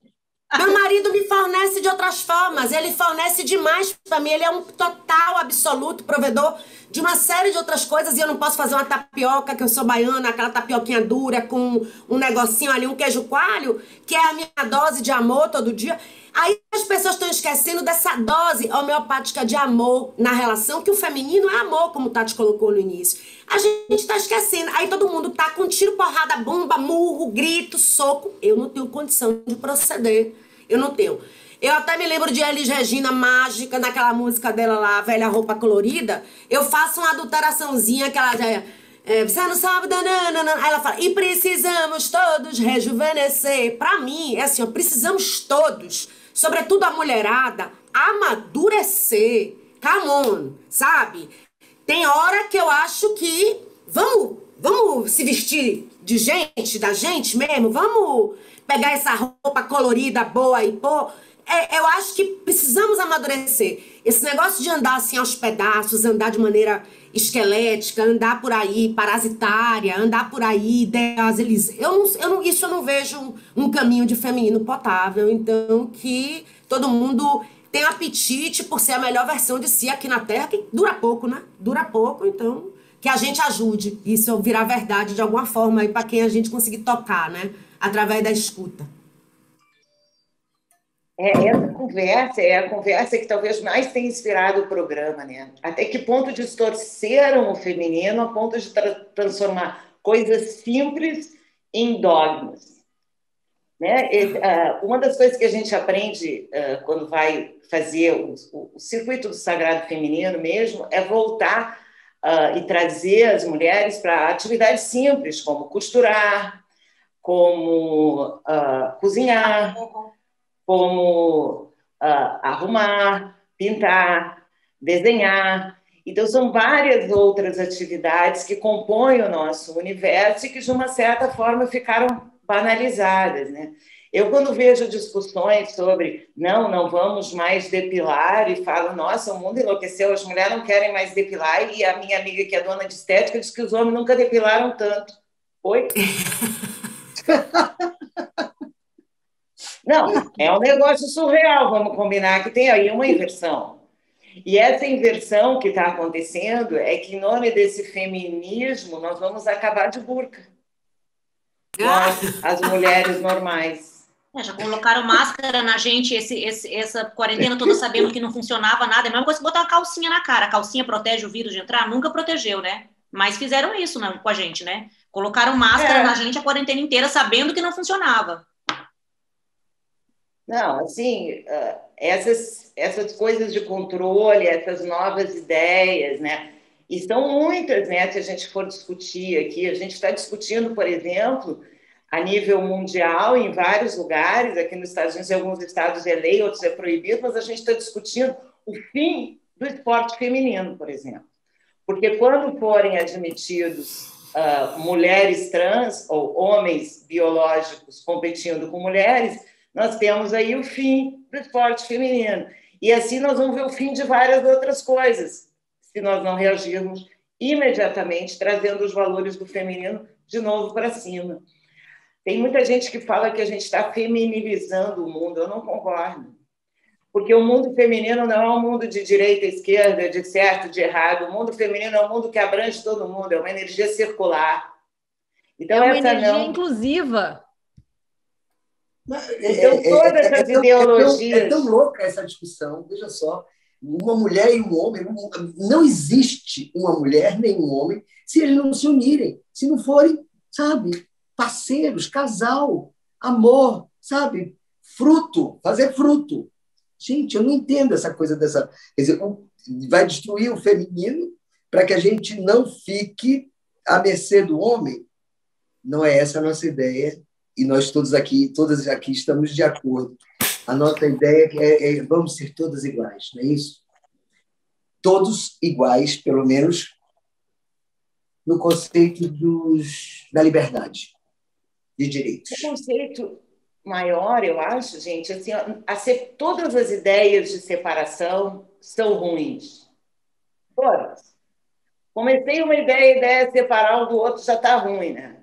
Meu marido me fornece de outras formas, ele fornece demais para mim, ele é um total, absoluto provedor de uma série de outras coisas, e eu não posso fazer uma tapioca, que eu sou baiana, aquela tapioquinha dura com um negocinho ali, um queijo coalho, que é a minha dose de amor todo dia. Aí as pessoas estão esquecendo dessa dose homeopática de amor na relação, que o feminino é amor, como o Tati colocou no início. A gente está esquecendo. Aí todo mundo tá com tiro, porrada, bomba, murro, grito, soco. Eu não tenho condição de proceder. Eu não tenho. Eu até me lembro de Elis Regina, mágica, naquela música dela lá, Velha Roupa Colorida. Eu faço uma adulteraçãozinha que ela já... você não sabe, danana. Aí ela fala, e precisamos todos rejuvenescer. Pra mim, é assim, ó, precisamos todos, sobretudo a mulherada, amadurecer. Come on, sabe? Tem hora que eu acho que vamos se vestir de gente, da gente mesmo, vamos pegar essa roupa colorida boa e pôr. Eu acho que precisamos amadurecer. Esse negócio de andar assim aos pedaços, andar de maneira esquelética, andar por aí parasitária, andar por aí isso eu não vejo um caminho de feminino potável. Então, que todo mundo tem apetite por ser a melhor versão de si aqui na Terra, que dura pouco, né? Dura pouco, então que a gente ajude isso virar verdade de alguma forma aí para quem a gente conseguir tocar, né? Através da escuta. Essa conversa é a conversa que talvez mais tenha inspirado o programa, né? Até que ponto distorceram o feminino a ponto de transformar coisas simples em dogmas, né? Uma das coisas que a gente aprende quando vai fazer o circuito do sagrado feminino mesmo é voltar e trazer as mulheres para atividades simples, como costurar, como cozinhar, como arrumar, pintar, desenhar. Então, são várias outras atividades que compõem o nosso universo e que, de uma certa forma, ficaram banalizadas, né? Eu, quando vejo discussões sobre não vamos mais depilar, e falo, nossa, o mundo enlouqueceu, as mulheres não querem mais depilar, e a minha amiga, que é dona de estética, diz que os homens nunca depilaram tanto. Oi? Não, é um negócio surreal, vamos combinar que tem aí uma inversão. E essa inversão que está acontecendo é que, em nome desse feminismo, nós vamos acabar de burca. Nós, as mulheres normais. Já colocaram máscara na gente essa quarentena toda sabendo que não funcionava nada. É a mesma coisa que botar uma calcinha na cara. A calcinha protege o vírus de entrar? Nunca protegeu, né? Mas fizeram isso com a gente, né? Colocaram máscara na gente a quarentena inteira sabendo que não funcionava. Não, assim, essas coisas de controle, essas novas ideias, né? E são muitas, né? Se a gente for discutir aqui, a gente está discutindo, por exemplo, a nível mundial, em vários lugares, aqui nos Estados Unidos, em alguns estados é lei, outros é proibido, mas a gente está discutindo o fim do esporte feminino, por exemplo. Porque quando forem admitidos mulheres trans ou homens biológicos competindo com mulheres, nós temos aí o fim do esporte feminino. E assim nós vamos ver o fim de várias outras coisas, se nós não reagirmos imediatamente, trazendo os valores do feminino de novo para cima. Tem muita gente que fala que a gente está feminilizando o mundo. Eu não concordo. Porque o mundo feminino não é um mundo de direita, esquerda, de certo, de errado. O mundo feminino é um mundo que abrange todo mundo, é uma energia circular. Então, é uma energia inclusiva. Então, todas as ideologias... É tão louca essa discussão, veja só. Uma mulher e um homem, não existe uma mulher nem um homem se eles não se unirem, se não forem, sabe, parceiros, casal, amor, sabe, fruto, fazer fruto. Gente, eu não entendo essa coisa dessa... Quer dizer, vai destruir o feminino para que a gente não fique à mercê do homem. Não é essa a nossa ideia, e nós todas aqui estamos de acordo. A nossa ideia é vamos ser todas iguais, não é isso? Todos iguais, pelo menos no conceito da liberdade de direitos. O conceito maior, eu acho, gente, assim, todas as ideias de separação são ruins. Todas. Comecei uma ideia, a ideia de separar um do outro já está ruim, né?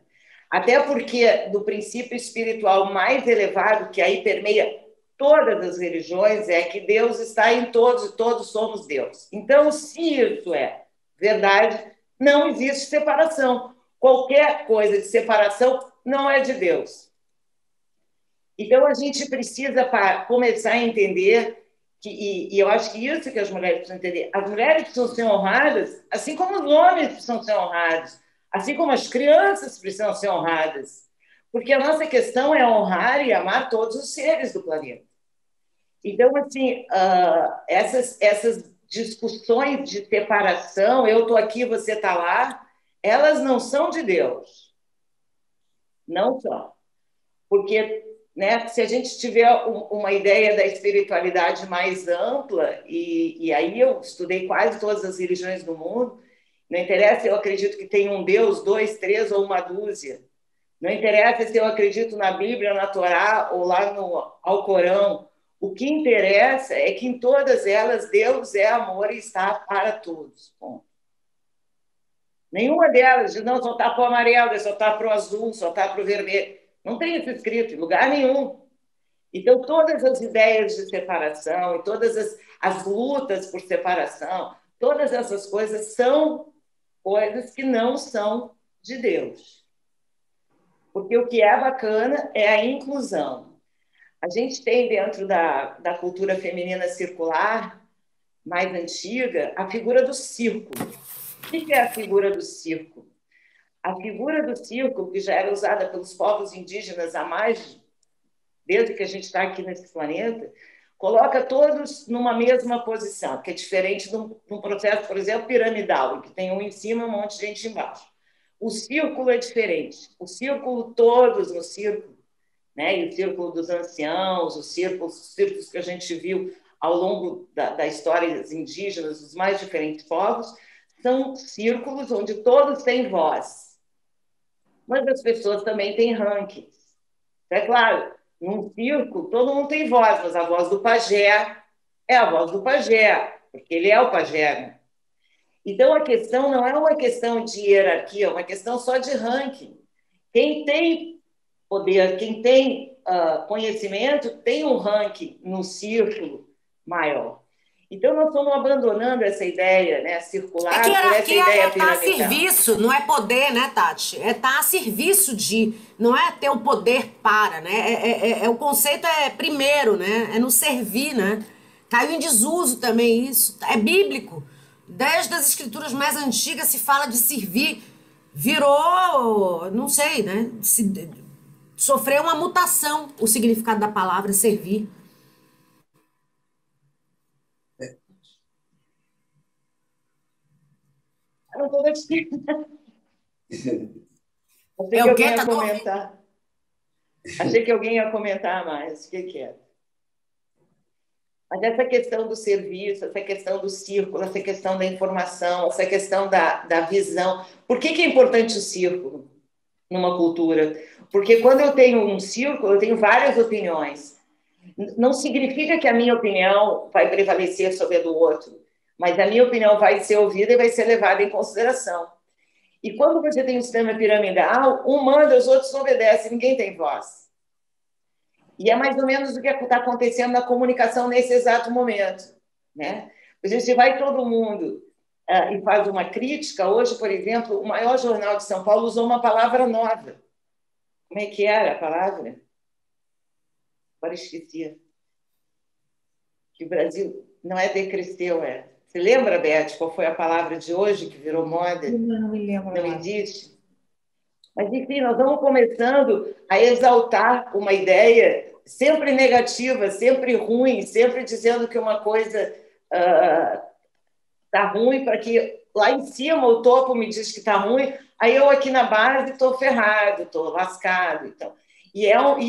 Até porque do princípio espiritual mais elevado, que aí permeia todas as religiões, é que Deus está em todos e todos somos Deus. Então, se isso é verdade, não existe separação. Qualquer coisa de separação não é de Deus. Então, a gente precisa começar a entender, e eu acho que isso que as mulheres precisam entender, as mulheres precisam ser honradas, assim como os homens precisam ser honrados, assim como as crianças precisam ser honradas, porque a nossa questão é honrar e amar todos os seres do planeta. Então, assim, essas discussões de separação, eu estou aqui, você está lá, elas não são de Deus. Não são. Porque, né, se a gente tiver uma ideia da espiritualidade mais ampla, e aí eu estudei quase todas as religiões do mundo, Não interessa se eu acredito que tem um Deus, dois, três ou uma dúzia. Não interessa se eu acredito na Bíblia, na Torá ou lá no Alcorão. O que interessa é que em todas elas Deus é amor e está para todos. Bom, nenhuma delas diz, não, só está para o amarelo, só está para o azul, só está para o vermelho. Não tem isso escrito em lugar nenhum. Então, todas as ideias de separação e todas as lutas por separação, todas essas coisas são coisas que não são de Deus. Porque o que é bacana é a inclusão. A gente tem dentro da cultura feminina circular, mais antiga, a figura do círculo. O que é a figura do círculo? A figura do círculo, que já era usada pelos povos indígenas há mais, desde que a gente está aqui nesse planeta, coloca todos numa mesma posição, que é diferente de um processo, por exemplo, piramidal, em que tem um em cima e um monte de gente embaixo. O círculo é diferente. O círculo, todos no círculo, né? E o círculo dos anciãos, os círculos que a gente viu ao longo da história dos indígenas, dos mais diferentes povos, são círculos onde todos têm voz. Mas as pessoas também têm rankings. É claro, num círculo, todo mundo tem voz, mas a voz do pajé é a voz do pajé, porque ele é o pajé. Né? Então, a questão não é uma questão de hierarquia, é uma questão só de ranking. Quem tem poder, quem tem conhecimento, tem um ranking no círculo maior. Então, nós estamos abandonando essa ideia, né, circular, que por essa ideia estar a serviço, não é poder, né, Tati? É estar a serviço de, não é ter o poder para, né? O conceito é primeiro, né? É no servir, né? Caiu em desuso também isso. É bíblico. Desde as escrituras mais antigas se fala de servir. Virou, não sei, né? Sofreu uma mutação o significado da palavra servir. Eu não estou deixando. É o quê? Tá comentar. Achei que alguém ia comentar mais. O que é? Mas essa questão do serviço, essa questão do círculo, essa questão da informação, essa questão da visão. Por que é importante o círculo numa cultura? Porque quando eu tenho um círculo, eu tenho várias opiniões. Não significa que a minha opinião vai prevalecer sobre a do outro, mas a minha opinião vai ser ouvida e vai ser levada em consideração. E quando você tem um sistema piramidal, um manda, os outros obedecem, ninguém tem voz. E é mais ou menos o que está acontecendo na comunicação nesse exato momento. Né? A gente vai todo mundo e faz uma crítica. Hoje, por exemplo, o maior jornal de São Paulo usou uma palavra nova. Como é que era a palavra? Agora esqueci. Que o Brasil não é decresceu, é. Você lembra, Beth, qual foi a palavra de hoje que virou moda? Não me lembro. Não existe? Mas, enfim, nós vamos começando a exaltar uma ideia sempre negativa, sempre ruim, sempre dizendo que uma coisa está ruim, para que lá em cima o topo me diz que está ruim, aí eu aqui na base estou ferrado, estou lascado. Então. E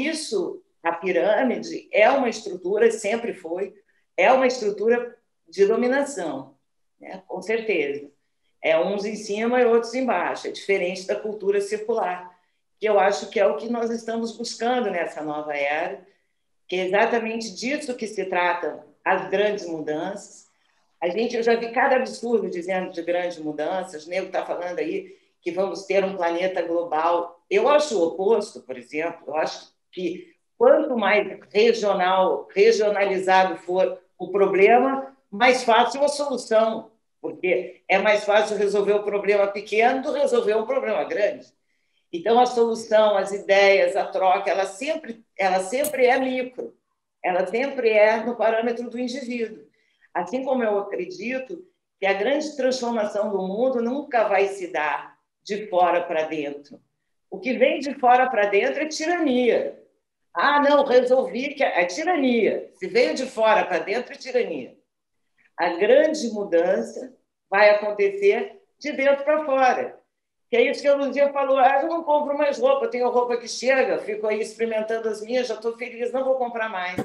isso, a pirâmide, é uma estrutura, sempre foi, é uma estrutura de dominação, né? Com certeza. É uns em cima e outros embaixo. É diferente da cultura circular, que eu acho que é o que nós estamos buscando nessa nova era, que é exatamente disso que se trata as grandes mudanças. Eu já vi cada absurdo dizendo de grandes mudanças. O nego está falando aí que vamos ter um planeta global. Eu acho o oposto, por exemplo. Eu acho que quanto mais regionalizado for o problema, mais fácil a solução, porque é mais fácil resolver o problema pequeno do que resolver um problema grande. Então, a solução, as ideias, a troca, ela sempre é micro, ela sempre é no parâmetro do indivíduo. Assim como eu acredito que a grande transformação do mundo nunca vai se dar de fora para dentro. O que vem de fora para dentro é tirania. Ah, não, resolvi que é tirania. Se veio de fora para dentro, é tirania. A grande mudança vai acontecer de dentro para fora. Que é isso que a Luzia falou. Eu não compro mais roupa, tenho roupa que chega, fico aí experimentando as minhas, já estou feliz, não vou comprar mais.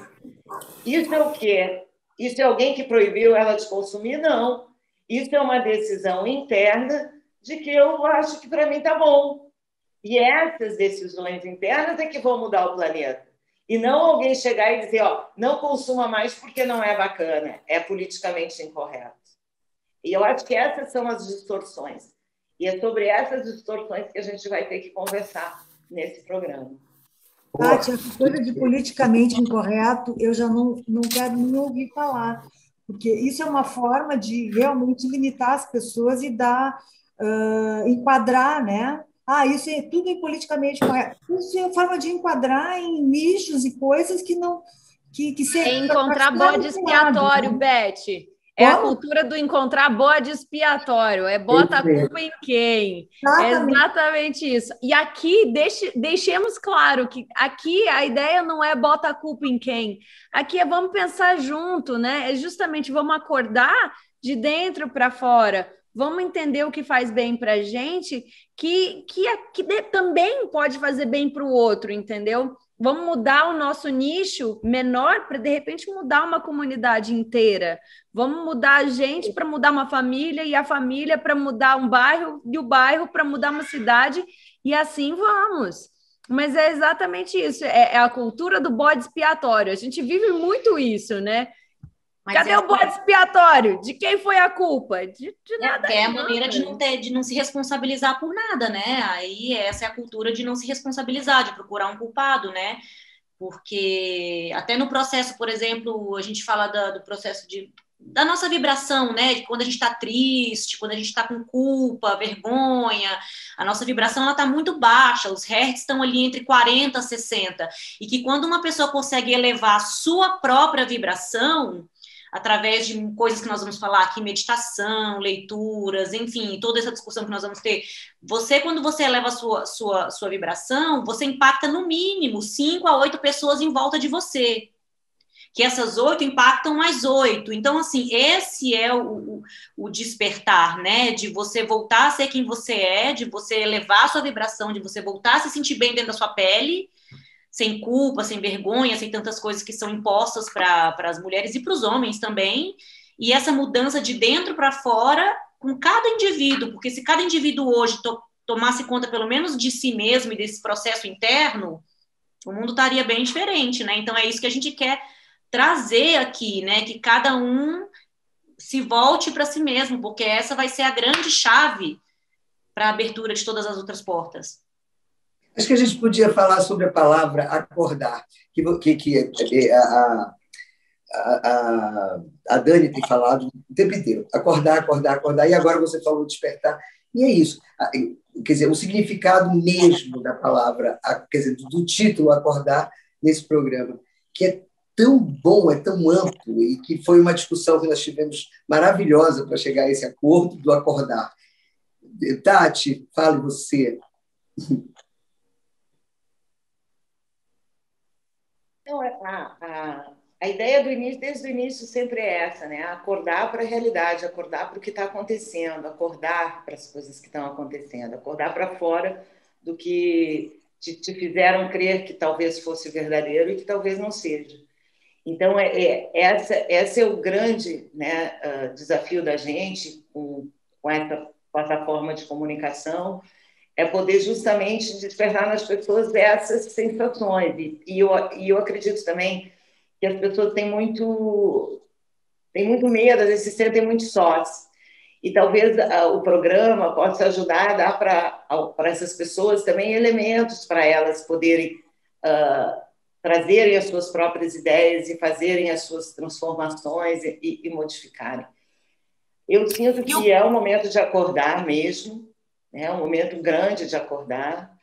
Isso é o quê? Isso é alguém que proibiu ela de consumir? Não. Isso é uma decisão interna de que eu acho que para mim está bom. E essas decisões internas é que vão mudar o planeta. E não alguém chegar e dizer, ó, não consuma mais porque não é bacana, é politicamente incorreto. E eu acho que essas são as distorções. E é sobre essas distorções que a gente vai ter que conversar nesse programa. Tati, essa coisa de politicamente incorreto, eu já não quero nem ouvir falar, porque isso é uma forma de realmente limitar as pessoas e dar, enquadrar, né? Isso é tudo é politicamente correto. Isso é uma forma de enquadrar em nichos e coisas que não... É encontrar bode expiatório, Beth. É a cultura do encontrar bode expiatório. É bota a culpa em quem? Exatamente. É exatamente isso. E aqui, deixemos claro que aqui a ideia não é bota a culpa em quem. Aqui é vamos pensar junto, né? É justamente vamos acordar de dentro para fora. Vamos entender o que faz bem para a gente, que também pode fazer bem para o outro, entendeu? Vamos mudar o nosso nicho menor para, de repente, mudar uma comunidade inteira. Vamos mudar a gente para mudar uma família, e a família para mudar um bairro, e o bairro para mudar uma cidade, e assim vamos. Mas é exatamente isso, é a cultura do bode expiatório. A gente vive muito isso, né? Mas cadê o bode expiatório? De quem foi a culpa? De nada. É a maneira de não se responsabilizar por nada, né? Aí essa é a cultura de não se responsabilizar, de procurar um culpado, né? Porque até no processo, por exemplo, a gente fala do processo da nossa vibração, né? De quando a gente está triste, quando a gente está com culpa, vergonha, a nossa vibração ela está muito baixa, os hertz estão ali entre 40 e 60. E que quando uma pessoa consegue elevar a sua própria vibração, através de coisas que nós vamos falar aqui, meditação, leituras, enfim, toda essa discussão que nós vamos ter. Quando você eleva a sua vibração, você impacta no mínimo 5 a 8 pessoas em volta de você. Que essas 8 impactam mais 8. Então, assim, esse é o despertar, né? De você voltar a ser quem você é, de você elevar a sua vibração, de você voltar a se sentir bem dentro da sua pele, sem culpa, sem vergonha, sem tantas coisas que são impostas para as mulheres e para os homens também, e essa mudança de dentro para fora com cada indivíduo, porque se cada indivíduo hoje tomasse conta pelo menos de si mesmo e desse processo interno, o mundo estaria bem diferente, né? Então é isso que a gente quer trazer aqui, né? Que cada um se volte para si mesmo, porque essa vai ser a grande chave para a abertura de todas as outras portas. Acho que a gente podia falar sobre a palavra acordar, que a Dani tem falado o tempo inteiro. Acordar, acordar, acordar. E agora você falou despertar. E é isso. Quer dizer, o significado mesmo da palavra, quer dizer, do título acordar nesse programa, que é tão bom, é tão amplo, e que foi uma discussão que nós tivemos maravilhosa para chegar a esse acordo do acordar. Tati, fale você. Então, a ideia desde o início, sempre é essa, né? Acordar para a realidade, acordar para o que está acontecendo, acordar para as coisas que estão acontecendo, acordar para fora do que te fizeram crer que talvez fosse verdadeiro e que talvez não seja. Então, esse é o grande, né, desafio da gente com essa plataforma de comunicação, é poder justamente despertar nas pessoas essas sensações. E eu acredito também que as pessoas têm muito medo, às vezes se sentem muito sós. E talvez o programa possa ajudar a dar para essas pessoas também elementos para elas poderem trazerem as suas próprias ideias e fazerem as suas transformações e modificarem. Eu sinto que é um momento de acordar mesmo, é um momento grande de acordar,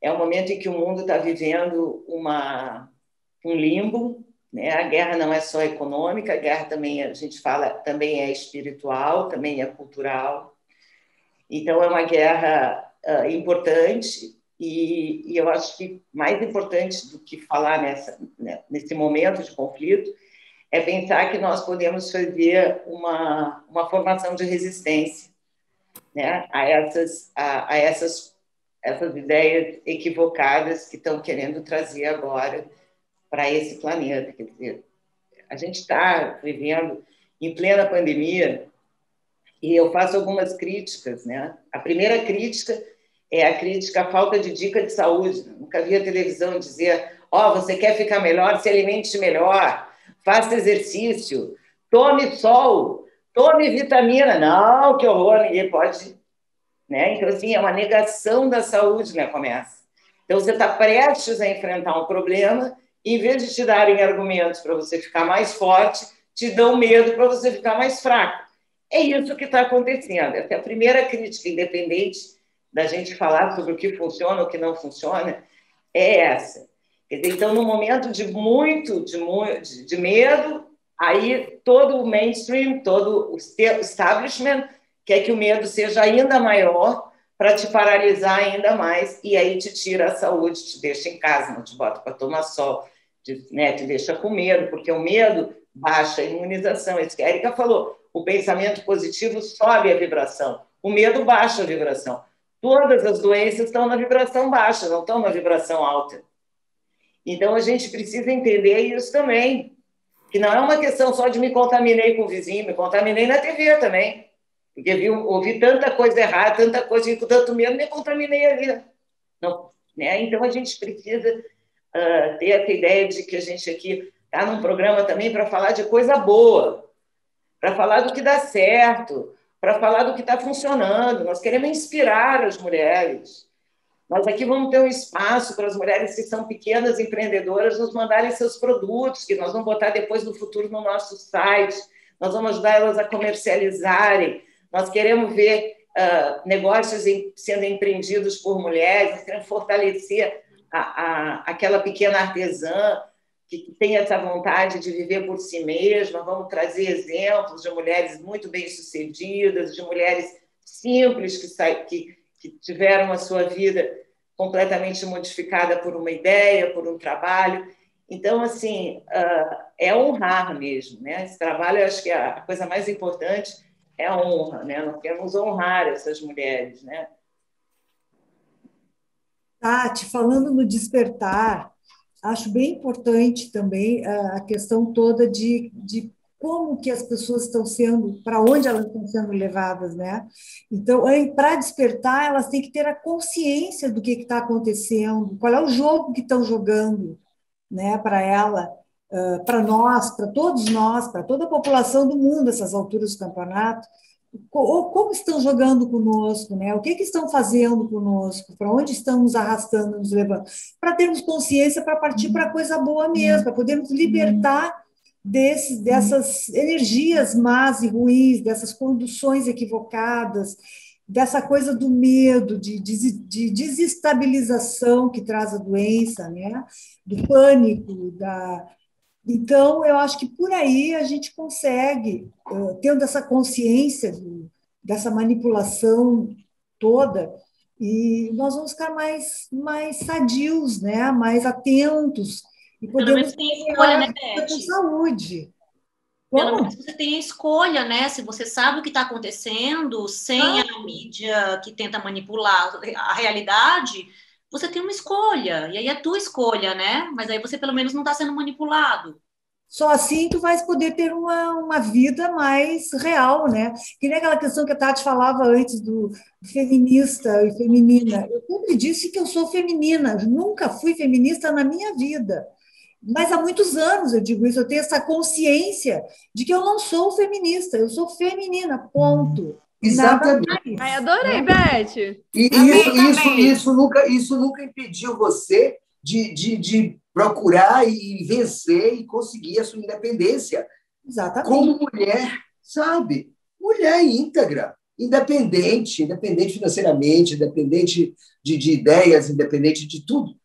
é um momento em que o mundo está vivendo um limbo, né? A guerra não é só econômica, a guerra também, a gente fala, também é espiritual, também é cultural. Então, é uma guerra importante e eu acho que mais importante do que falar nesse momento de conflito é pensar que nós podemos fazer uma formação de resistência, né, a essas ideias equivocadas que estão querendo trazer agora para esse planeta. Quer dizer, a gente está vivendo em plena pandemia E eu faço algumas críticas, né? A primeira crítica é a crítica à falta de dica de saúde. Nunca vi a televisão dizer: ó, você quer ficar melhor, se alimente melhor, faça exercício, tome sol, tome vitamina. Não, que horror, ninguém pode, né? Então, assim, é uma negação da saúde, né? Começa. Então, você está prestes a enfrentar um problema, e, em vez de te darem argumentos para você ficar mais forte, te dão medo para você ficar mais fraco. É isso que está acontecendo. Essa é a primeira crítica, independente da gente falar sobre o que funciona, o que não funciona, é essa. Quer dizer, então, no momento de medo, aí todo o mainstream, todo o establishment quer que o medo seja ainda maior para te paralisar ainda mais, e aí te tira a saúde, te deixa em casa, não te bota para tomar sol, te deixa com medo, porque o medo baixa a imunização. Isso que a Érica falou, o pensamento positivo sobe a vibração, o medo baixa a vibração. Todas as doenças estão na vibração baixa, não estão na vibração alta. Então, a gente precisa entender isso também, que não é uma questão só de me contaminei com o vizinho, me contaminei na TV também, porque ouvi tanta coisa errada, tanta coisa, com tanto medo, me contaminei ali. Não, né? Então, a gente precisa ter essa ideia de que a gente aqui está num programa também para falar de coisa boa, para falar do que dá certo, para falar do que está funcionando. Nós queremos inspirar as mulheres. Nós aqui vamos ter um espaço para as mulheres que são pequenas empreendedoras nos mandarem seus produtos, que nós vamos botar depois no futuro no nosso site. Nós vamos ajudar elas a comercializarem. Nós queremos ver negócios sendo empreendidos por mulheres, nós queremos fortalecer aquela pequena artesã que tem essa vontade de viver por si mesma. Vamos trazer exemplos de mulheres muito bem-sucedidas, de mulheres simples que tiveram a sua vida completamente modificada por uma ideia, por um trabalho. Então, assim, é honrar mesmo, né? Esse trabalho, eu acho que a coisa mais importante é a honra, né? Nós queremos honrar essas mulheres, né? Tati, falando no despertar, acho bem importante também a questão toda de como que as pessoas estão sendo, para onde elas estão sendo levadas, né? Então, para despertar, elas têm que ter a consciência do que está acontecendo, qual é o jogo que estão jogando, né? Para ela, para nós, para todos nós, para toda a população do mundo, essas alturas do campeonato, como estão jogando conosco, né? O que estão fazendo conosco, para onde estão nos arrastando, nos levando, para termos consciência, para partir para coisa boa mesmo, para podermos libertar dessas energias más e ruins, dessas conduções equivocadas, dessa coisa do medo, de desestabilização que traz a doença, né? Do pânico, Então, eu acho que por aí a gente consegue, tendo essa consciência dessa manipulação toda, e nós vamos ficar mais sadios, né? Mais atentos, e Pelo menos podemos tem escolha, né, com Beth? saúde. Pelo menos você tem a escolha, né? Se você sabe o que está acontecendo, sem a mídia que tenta manipular a realidade, você tem uma escolha. E aí é a tua escolha, né? Mas aí você pelo menos não está sendo manipulado. Só assim tu vais poder ter uma vida mais real, né? Que nem aquela questão que a Tati falava antes do feminista e feminina. Eu sempre disse que eu sou feminina, nunca fui feminista na minha vida. Mas há muitos anos eu digo isso, eu tenho essa consciência de que eu não sou feminista, eu sou feminina, ponto. Exatamente. Ai, adorei, Beth. E isso nunca impediu você de procurar e vencer e conseguir a sua independência. Exatamente. Como mulher, sabe? Mulher íntegra, independente financeiramente, independente de ideias, independente de tudo.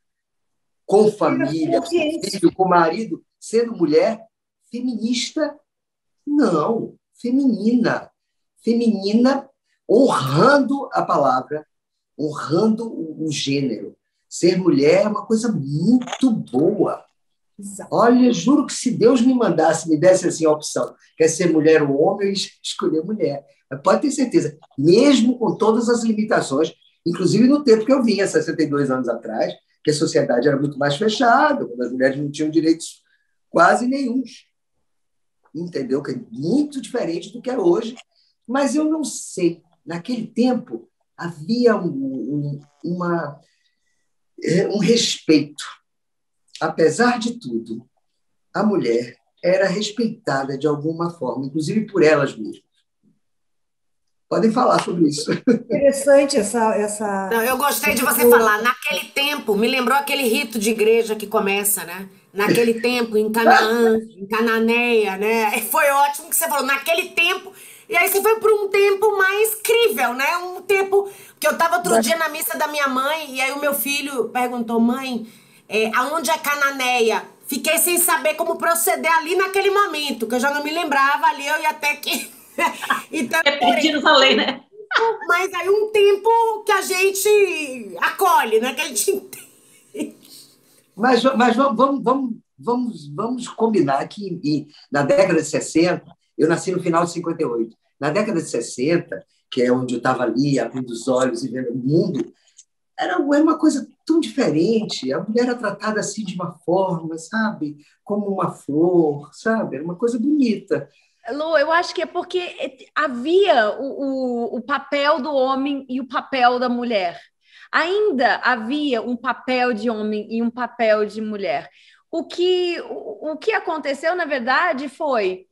Com família, com filho, com marido, sendo mulher, feminista, não, feminina, honrando a palavra, honrando o gênero. Ser mulher é uma coisa muito boa. Exato. Olha, juro que se Deus me desse assim a opção, quer ser mulher ou homem, eu ia escolher mulher. Mas pode ter certeza, mesmo com todas as limitações, inclusive no tempo que eu vinha, 62 anos atrás, que a sociedade era muito mais fechada, quando as mulheres não tinham direitos quase nenhum. Entendeu? Que é muito diferente do que é hoje. Mas eu não sei. Naquele tempo, havia um respeito. Apesar de tudo, a mulher era respeitada de alguma forma, inclusive por elas mesmas. Podem falar sobre isso. Interessante essa... Não, eu gostei de você falar. Naquele tempo, me lembrou aquele rito de igreja que começa, né? Naquele tempo, em Canaã, em Cananeia, né? Foi ótimo que você falou, naquele tempo. E aí você foi para um tempo mais crível, né? Um tempo que eu estava outro dia na missa da minha mãe, e aí o meu filho perguntou, mãe, aonde é Cananeia? Fiquei sem saber como proceder ali naquele momento, que eu já não me lembrava ali, eu ia ter que... Então, Jerusalém, né? Mas aí um tempo que a gente acolhe, né? Que a gente entende. Mas vamos combinar que na década de 60, eu nasci no final de 58, na década de 60, que é onde eu estava ali, abrindo os olhos e vendo o mundo, era uma coisa tão diferente. A mulher era tratada assim de uma forma, sabe? Como uma flor, sabe? Era uma coisa bonita. Lu, eu acho que é porque havia o papel do homem e o papel da mulher. Ainda havia um papel de homem e um papel de mulher. O que aconteceu, na verdade, foi...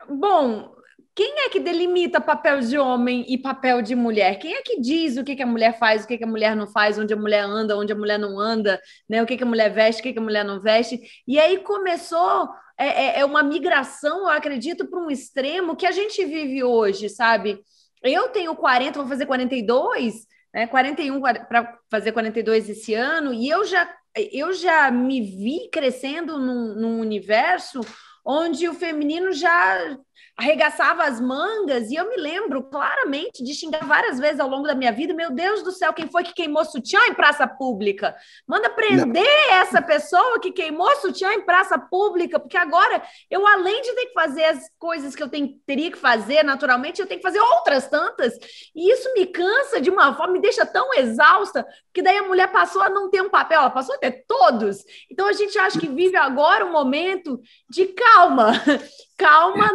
Bom, quem é que delimita papel de homem e papel de mulher? Quem é que diz o que a mulher faz, o que a mulher não faz, onde a mulher anda, onde a mulher não anda, né? O que a mulher veste, o que a mulher não veste? E aí começou... uma migração, eu acredito, para um extremo que a gente vive hoje, sabe? Eu tenho 40, vou fazer 42, né? 41 para fazer 42 esse ano, e eu já me vi crescendo num universo onde o feminino já arregaçava as mangas, e eu me lembro claramente de xingar várias vezes ao longo da minha vida, meu Deus do céu, quem foi que queimou sutiã em praça pública? Manda prender essa pessoa que queimou sutiã em praça pública, porque agora eu, além de ter que fazer as coisas que eu teria que fazer naturalmente, eu tenho que fazer outras tantas, e isso me cansa de uma forma, me deixa tão exausta, que daí a mulher passou a não ter um papel, ela passou a ter todos. Então a gente acha que vive agora um momento de calma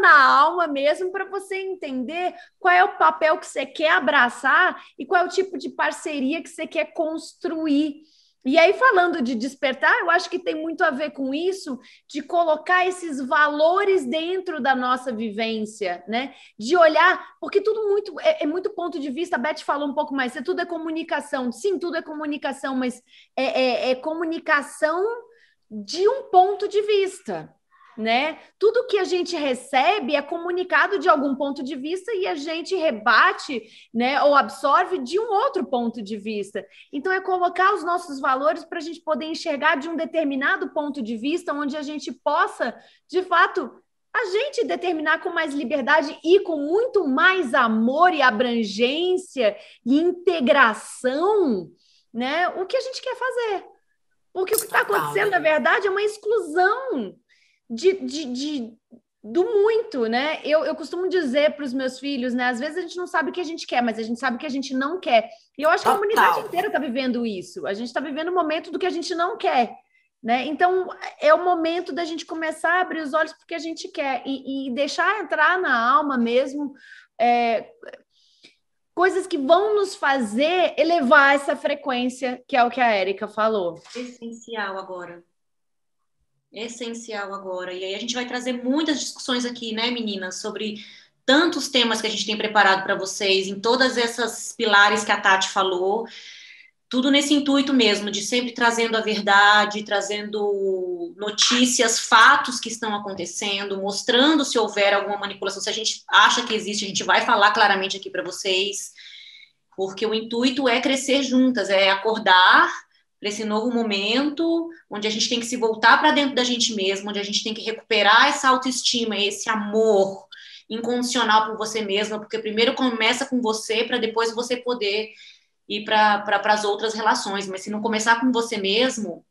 na alma mesmo, para você entender qual é o papel que você quer abraçar e qual é o tipo de parceria que você quer construir. E aí, falando de despertar, eu acho que tem muito a ver com isso, de colocar esses valores dentro da nossa vivência, né? De olhar, porque tudo é muito ponto de vista, a Beth falou um pouco mais, tudo é comunicação. Sim, tudo é comunicação, mas é comunicação de um ponto de vista, né? Tudo que a gente recebe é comunicado de algum ponto de vista e a gente rebate, né, ou absorve de um outro ponto de vista. Então, é colocar os nossos valores para a gente poder enxergar de um determinado ponto de vista, onde a gente possa, de fato, a gente determinar com mais liberdade e com muito mais amor e abrangência e integração, né, o que a gente quer fazer. Porque o que está acontecendo, na verdade, é uma exclusão do muito, né? Eu costumo dizer para os meus filhos, né? Às vezes a gente não sabe o que a gente quer, mas a gente sabe o que a gente não quer. E eu acho que a humanidade inteira está vivendo isso. A gente está vivendo o momento do que a gente não quer, né? Então, é o momento da gente começar a abrir os olhos porque a gente quer e deixar entrar na alma mesmo coisas que vão nos fazer elevar essa frequência, que é o que a Érica falou. Essencial agora. Essencial agora. E aí a gente vai trazer muitas discussões aqui, né, meninas, sobre tantos temas que a gente tem preparado para vocês, em todas essas pilares que a Tati falou, tudo nesse intuito mesmo, de sempre trazendo a verdade, trazendo notícias, fatos que estão acontecendo, mostrando se houver alguma manipulação. Se a gente acha que existe, a gente vai falar claramente aqui para vocês, porque o intuito é crescer juntas, é acordar para esse novo momento, onde a gente tem que se voltar para dentro da gente mesmo, onde a gente tem que recuperar essa autoestima, esse amor incondicional por você mesma, porque primeiro começa com você, para depois você poder ir para as outras relações. Mas se não começar com você mesmo,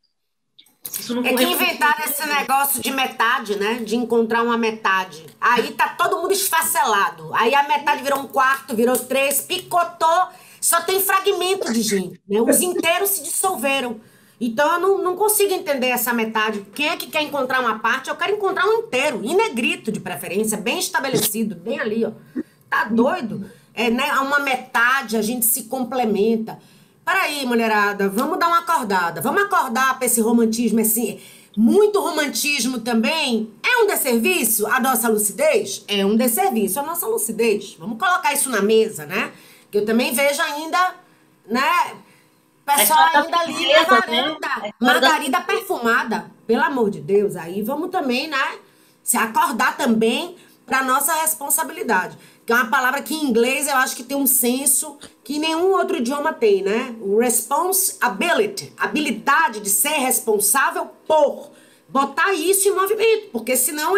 isso não é que inventaram esse negócio de metade, né? De encontrar uma metade. Aí tá todo mundo esfacelado. Aí a metade virou um quarto, virou 3, picotou. Só tem fragmento de gente, né? Os inteiros se dissolveram. Então eu não consigo entender essa metade. Quem é que quer encontrar uma parte? Eu quero encontrar um inteiro, em negrito de preferência, bem estabelecido, bem ali, ó. Tá doido? Né, uma metade, a gente se complementa. Peraí, mulherada, vamos dar uma acordada. Vamos acordar para esse romantismo, assim. Muito romantismo também é um desserviço à nossa lucidez? É um desserviço à nossa lucidez. Vamos colocar isso na mesa, né? Que eu também vejo ainda, né? Pessoal ainda ali na varanda. Margarida perfumada. Pelo amor de Deus. Aí vamos também, né? Se acordar também para nossa responsabilidade. Que é uma palavra que em inglês eu acho que tem um senso que nenhum outro idioma tem, né? O responsibility, habilidade de ser responsável por botar isso em movimento, porque senão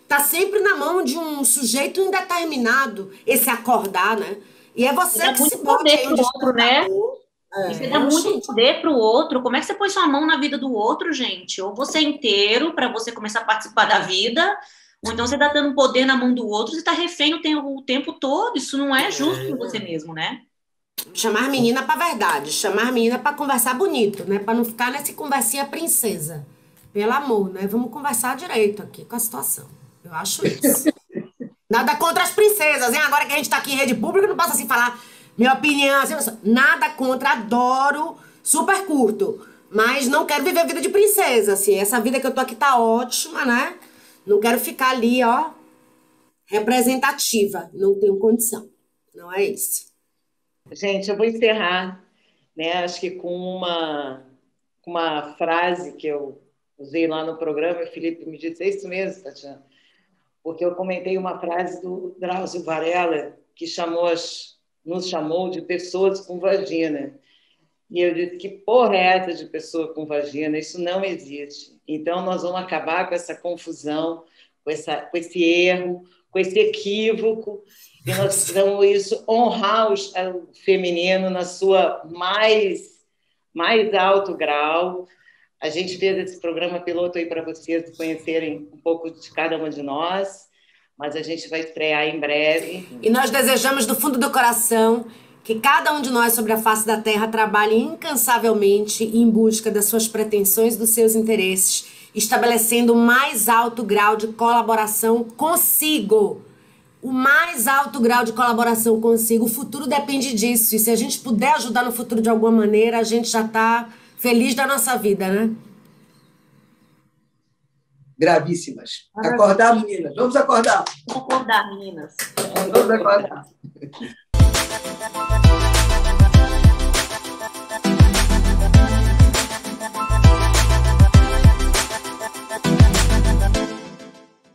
tá sempre na mão de um sujeito indeterminado esse acordar, né? E é você que se bota aí pro outro, né? E você dá muito poder pro outro. Como é que você põe sua mão na vida do outro, gente? Ou você é inteiro para você começar a participar da vida, ou então você está dando poder na mão do outro, você está refém o tempo todo. Isso não é justo com você mesmo, né? Chamar menina pra verdade, chamar menina pra conversar bonito, né? Pra não ficar nessa conversinha princesa. Pelo amor, né? Vamos conversar direito aqui com a situação. Eu acho isso. Nada contra as princesas, hein? Agora que a gente tá aqui em rede pública, não posso assim falar minha opinião. Assim, nada contra, adoro, super curto. Mas não quero viver a vida de princesa, assim. Essa vida que eu tô aqui tá ótima, né? Não quero ficar ali, ó, representativa. Não tenho condição. Não é isso. Gente, eu vou encerrar, né? Acho que com uma frase que eu usei lá no programa, o Felipe me disse, é isso mesmo, Tatiana? Porque eu comentei uma frase do Drauzio Varela, que nos chamou de pessoas com vagina. E eu disse, que porra é essa de pessoa com vagina? Isso não existe. Então, nós vamos acabar com essa confusão, com esse erro, com esse equívoco, e nós precisamos honrar o feminino na sua mais alto grau. A gente fez esse programa piloto aí para vocês conhecerem um pouco de cada uma de nós, mas a gente vai estrear em breve. E nós desejamos do fundo do coração que cada um de nós sobre a face da Terra trabalhe incansavelmente em busca das suas pretensões, dos seus interesses, estabelecendo o mais alto grau de colaboração consigo. O mais alto grau de colaboração consigo. O futuro depende disso. E se a gente puder ajudar no futuro de alguma maneira, a gente já está feliz da nossa vida, né? Gravíssimas. Acordar, meninas. Vamos acordar. Vamos acordar, meninas. Vamos acordar.